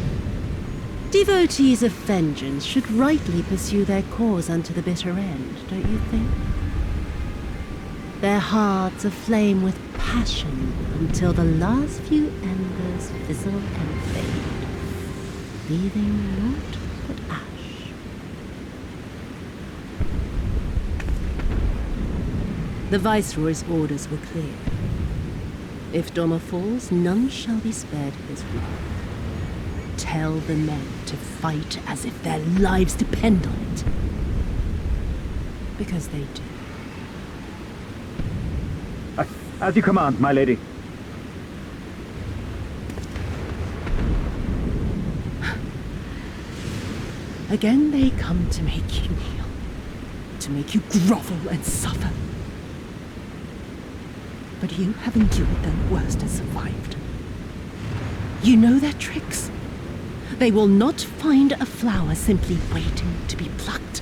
Devotees of vengeance should rightly pursue their cause unto the bitter end, don't you think? Their hearts aflame with passion until the last few embers fizzle and fade, leaving naught but ash. The Viceroy's orders were clear. If Doma falls, none shall be spared his wrath. Tell the men to fight as if their lives depend on it. Because they do.
As you command, my lady.
Again they come to make you kneel, to make you grovel and suffer. But you have endured their worst and survived. You know their tricks. They will not find a flower simply waiting to be plucked.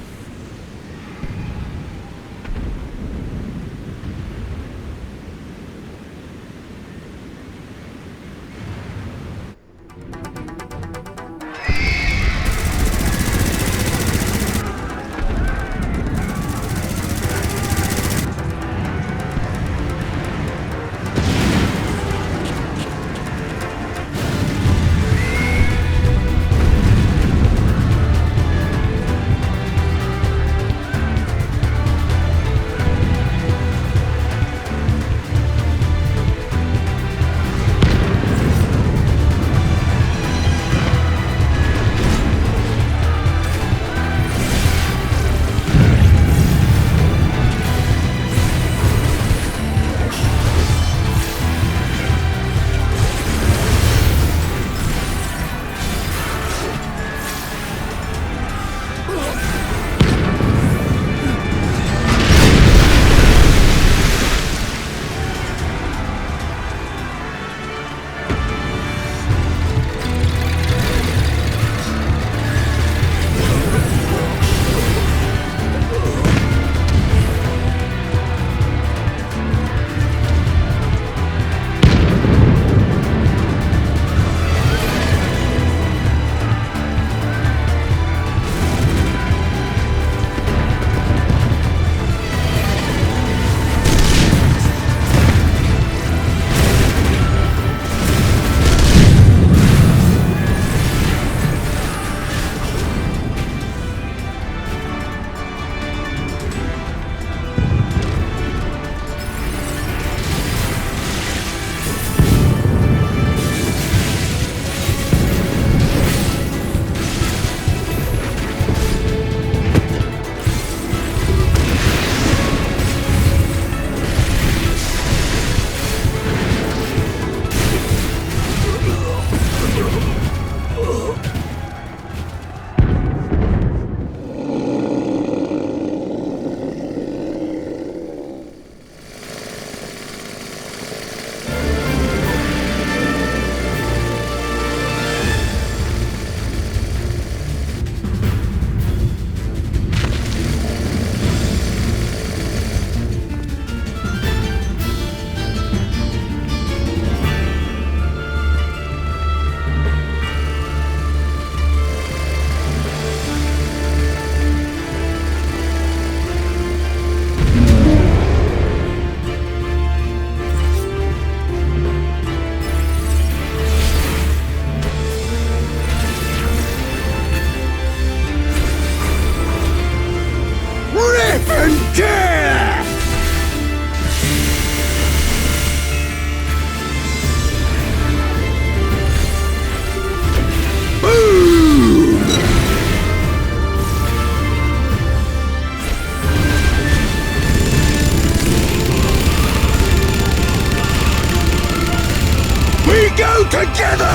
together!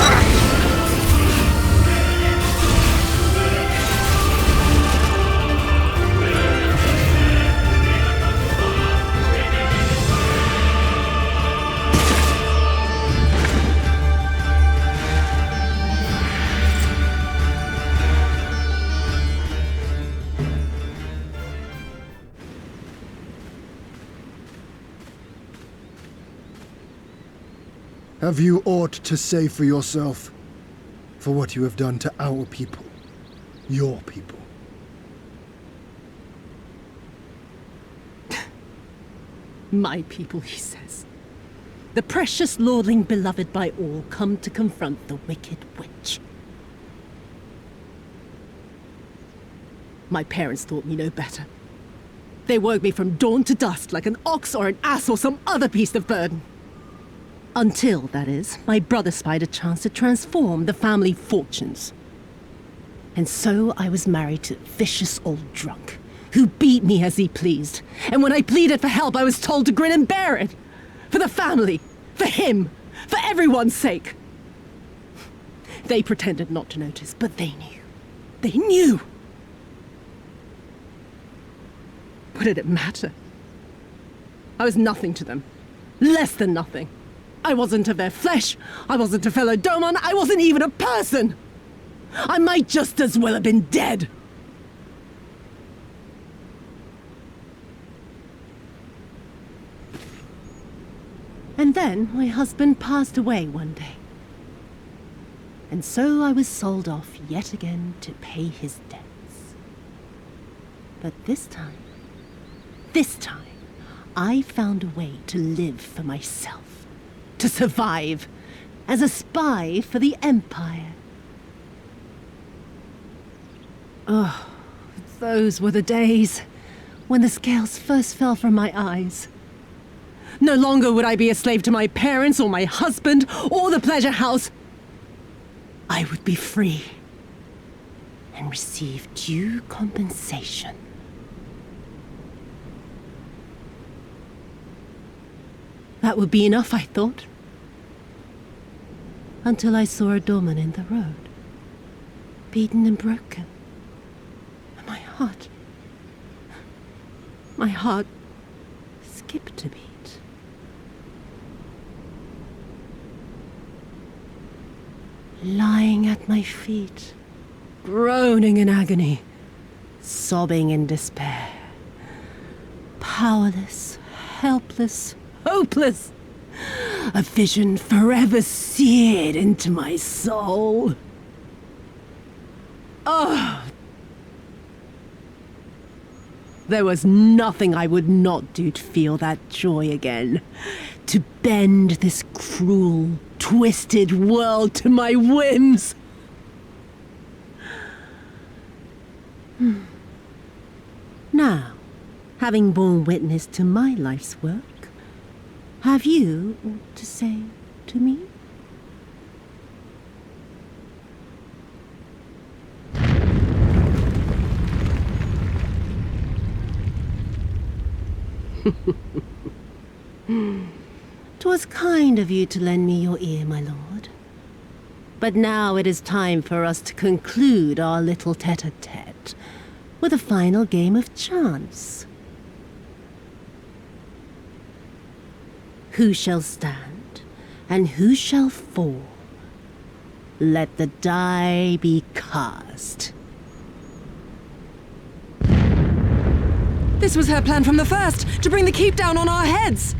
Have you aught to say for yourself? For what you have done to our people? Your people?
My people, he says. The precious lordling beloved by all, come to confront the wicked witch. My parents taught me no better. They woke me from dawn to dusk like an ox or an ass or some other beast of burden. Until, that is, my brother spied a chance to transform the family fortunes. And so I was married to a vicious old drunk, who beat me as he pleased. And when I pleaded for help, I was told to grin and bear it. For the family, for him, for everyone's sake. They pretended not to notice, but they knew. They knew! What did it matter? I was nothing to them. Less than nothing. I wasn't of their flesh. I wasn't a fellow Domon. I wasn't even a person. I might just as well have been dead. And then my husband passed away one day. And so I was sold off yet again to pay his debts. But this time, I found a way to live for myself. To survive as a spy for the Empire. Oh, those were the days when the scales first fell from my eyes. No longer would I be a slave to my parents or my husband or the pleasure house. I would be free and receive due compensation. That would be enough, I thought. Until I saw a doorman in the road, beaten and broken. And my heart skipped a beat. Lying at my feet, groaning in agony, sobbing in despair. Powerless, helpless, hopeless. A vision forever seared into my soul. Oh! There was nothing I would not do to feel that joy again. To bend this cruel, twisted world to my whims. Now, having borne witness to my life's work, have you aught to say to me? "'Twas kind of you to lend me your ear, my lord. But now it is time for us to conclude our little tete-a-tete with a final game of chance. Who shall stand, and who shall fall? Let the die be cast."
This was her plan from the first, to bring the keep down on our heads!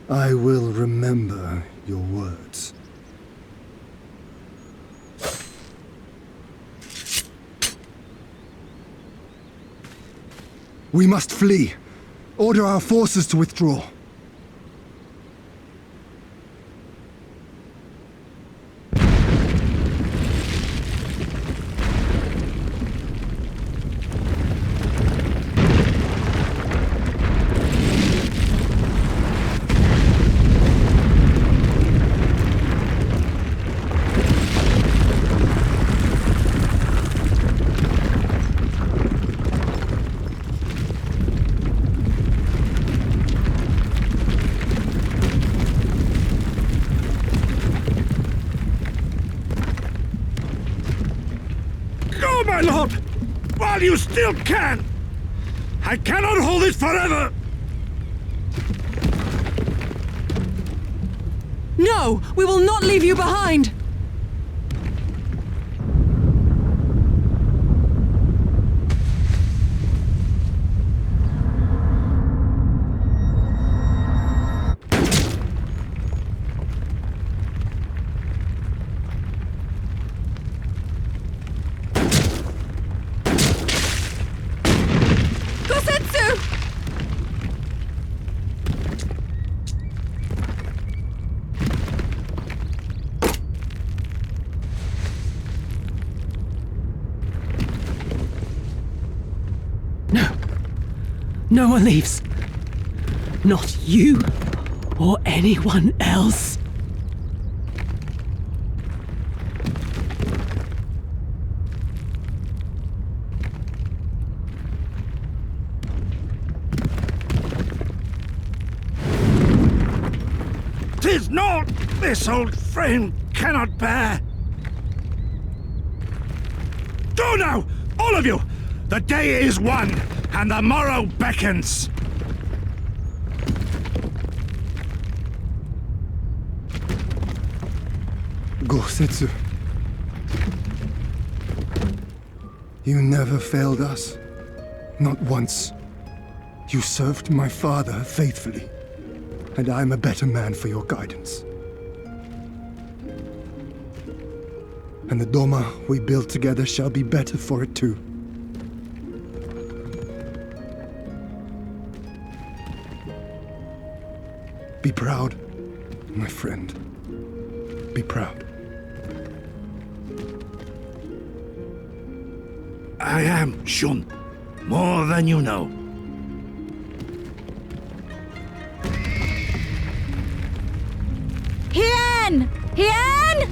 I will remember your words. We must flee. Order our forces to withdraw.
you still can! I cannot hold it forever!
No! We will not leave you behind!
No one leaves. Not you or anyone else.
"'Tis naught this old frame cannot bear. Go now, all of you! The day is won, and the morrow beckons!
Gosetsu. You never failed us. Not once. You served my father faithfully, and I'm a better man for your guidance. And the Doma we build together shall be better for it too. Be proud, my friend. Be proud.
I am, Shun. More than you know.
Hien! Hien!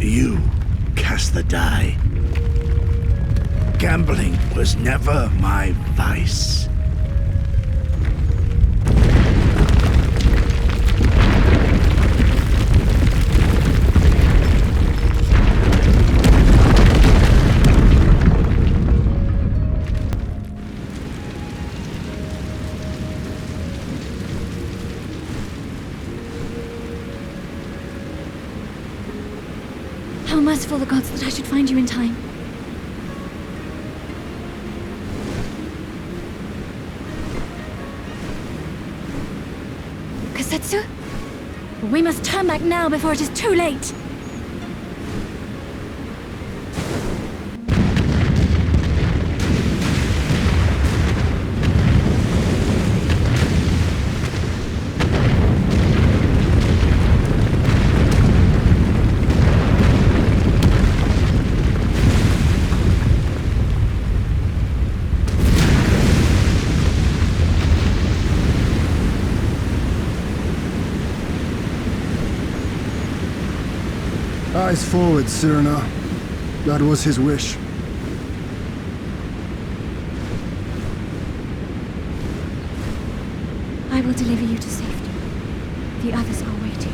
You cast the die. Gambling was never my vice.
How merciful the gods that I should find you in time. Kasetsu? We must turn back now before it is too late.
Eyes forward, Cyrano. That was his wish.
I will deliver you to safety. The others are waiting.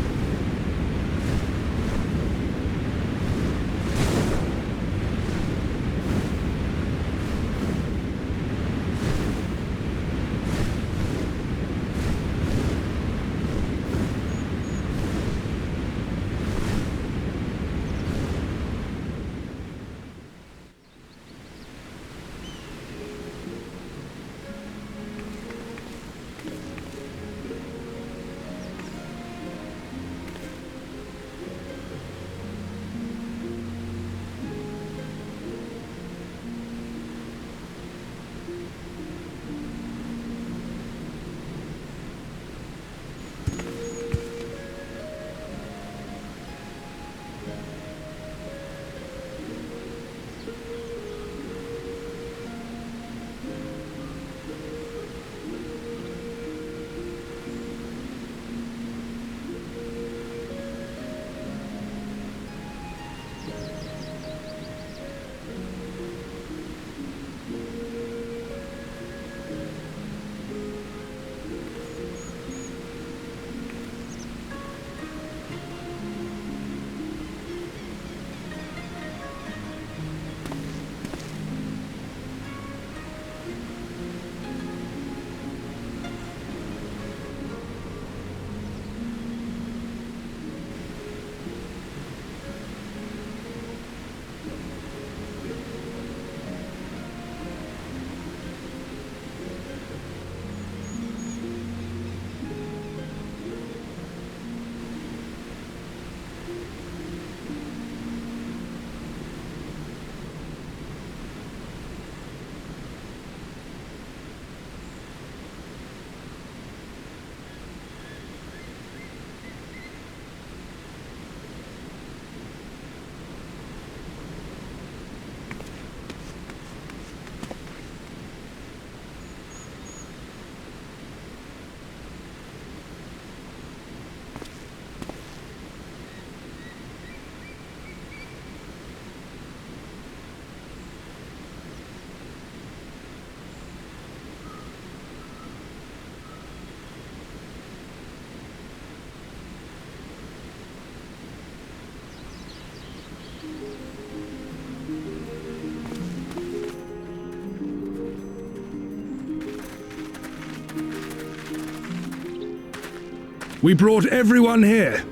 We brought everyone here.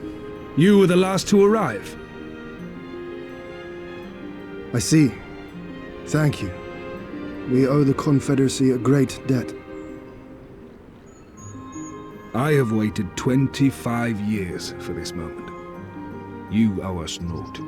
You were the last to arrive. I see. Thank you. We owe the Confederacy a great debt. I have waited 25 years for this moment. You owe us naught.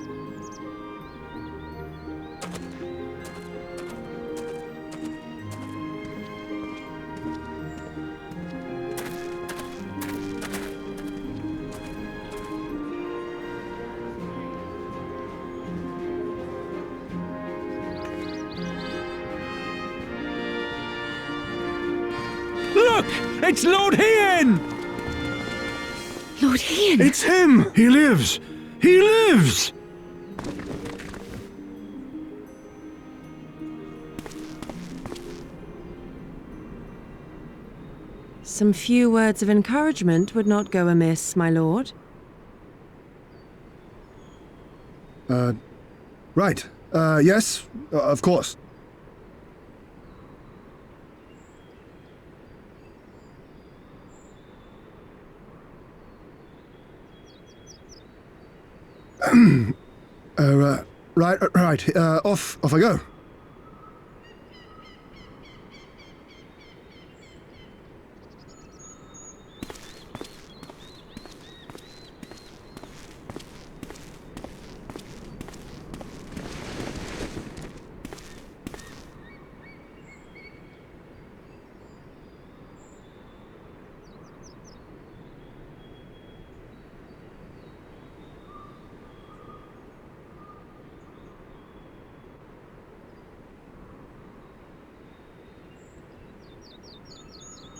Look! It's Lord Hien!
Lord Hien!
It's him! He lives! He lives!
Some few words of encouragement would not go amiss, my lord.
Right. Yes, of course. Right. Off I go.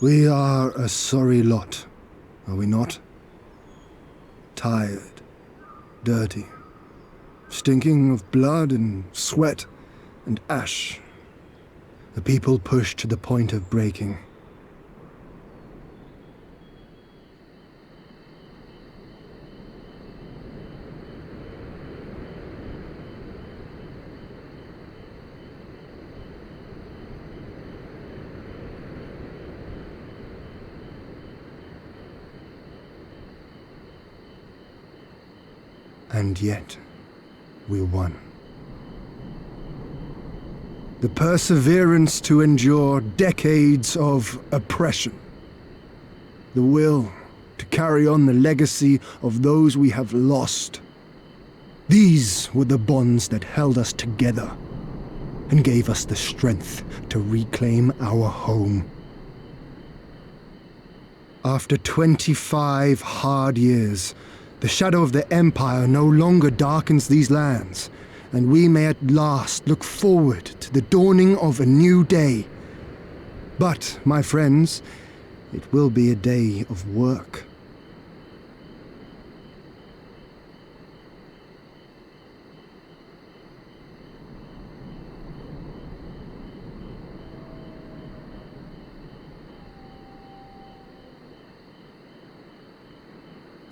We are a sorry lot, are we not? Tired, dirty, stinking of blood and sweat and ash. A people pushed to the point of breaking. And yet, we won. The perseverance to endure decades of oppression. The will to carry on the legacy of those we have lost. These were the bonds that held us together and gave us the strength to reclaim our home. After 25 hard years, the shadow of the Empire no longer darkens these lands, and we may at last look forward to the dawning of a new day. But, my friends, it will be a day of work.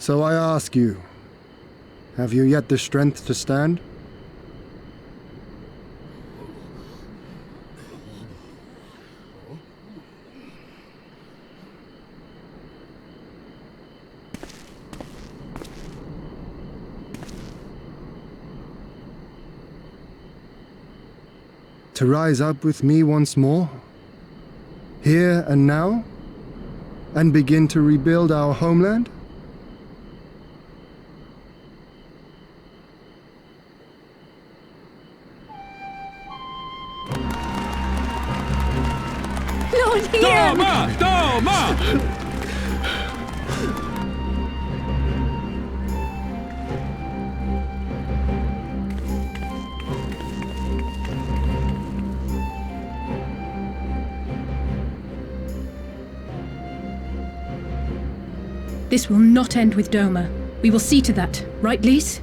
So I ask you, have you yet the strength to stand? To rise up with me once more, here and now, and begin to rebuild our homeland?
Toma!
This will not end with Doma. We will see to that, right, Lise?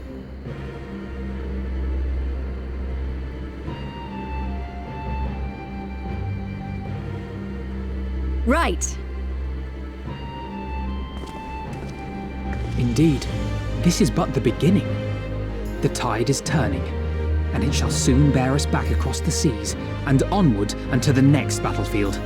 Right.
Indeed, this is but the beginning. The tide is turning, and it shall soon bear us back across the seas and onward unto the next battlefield.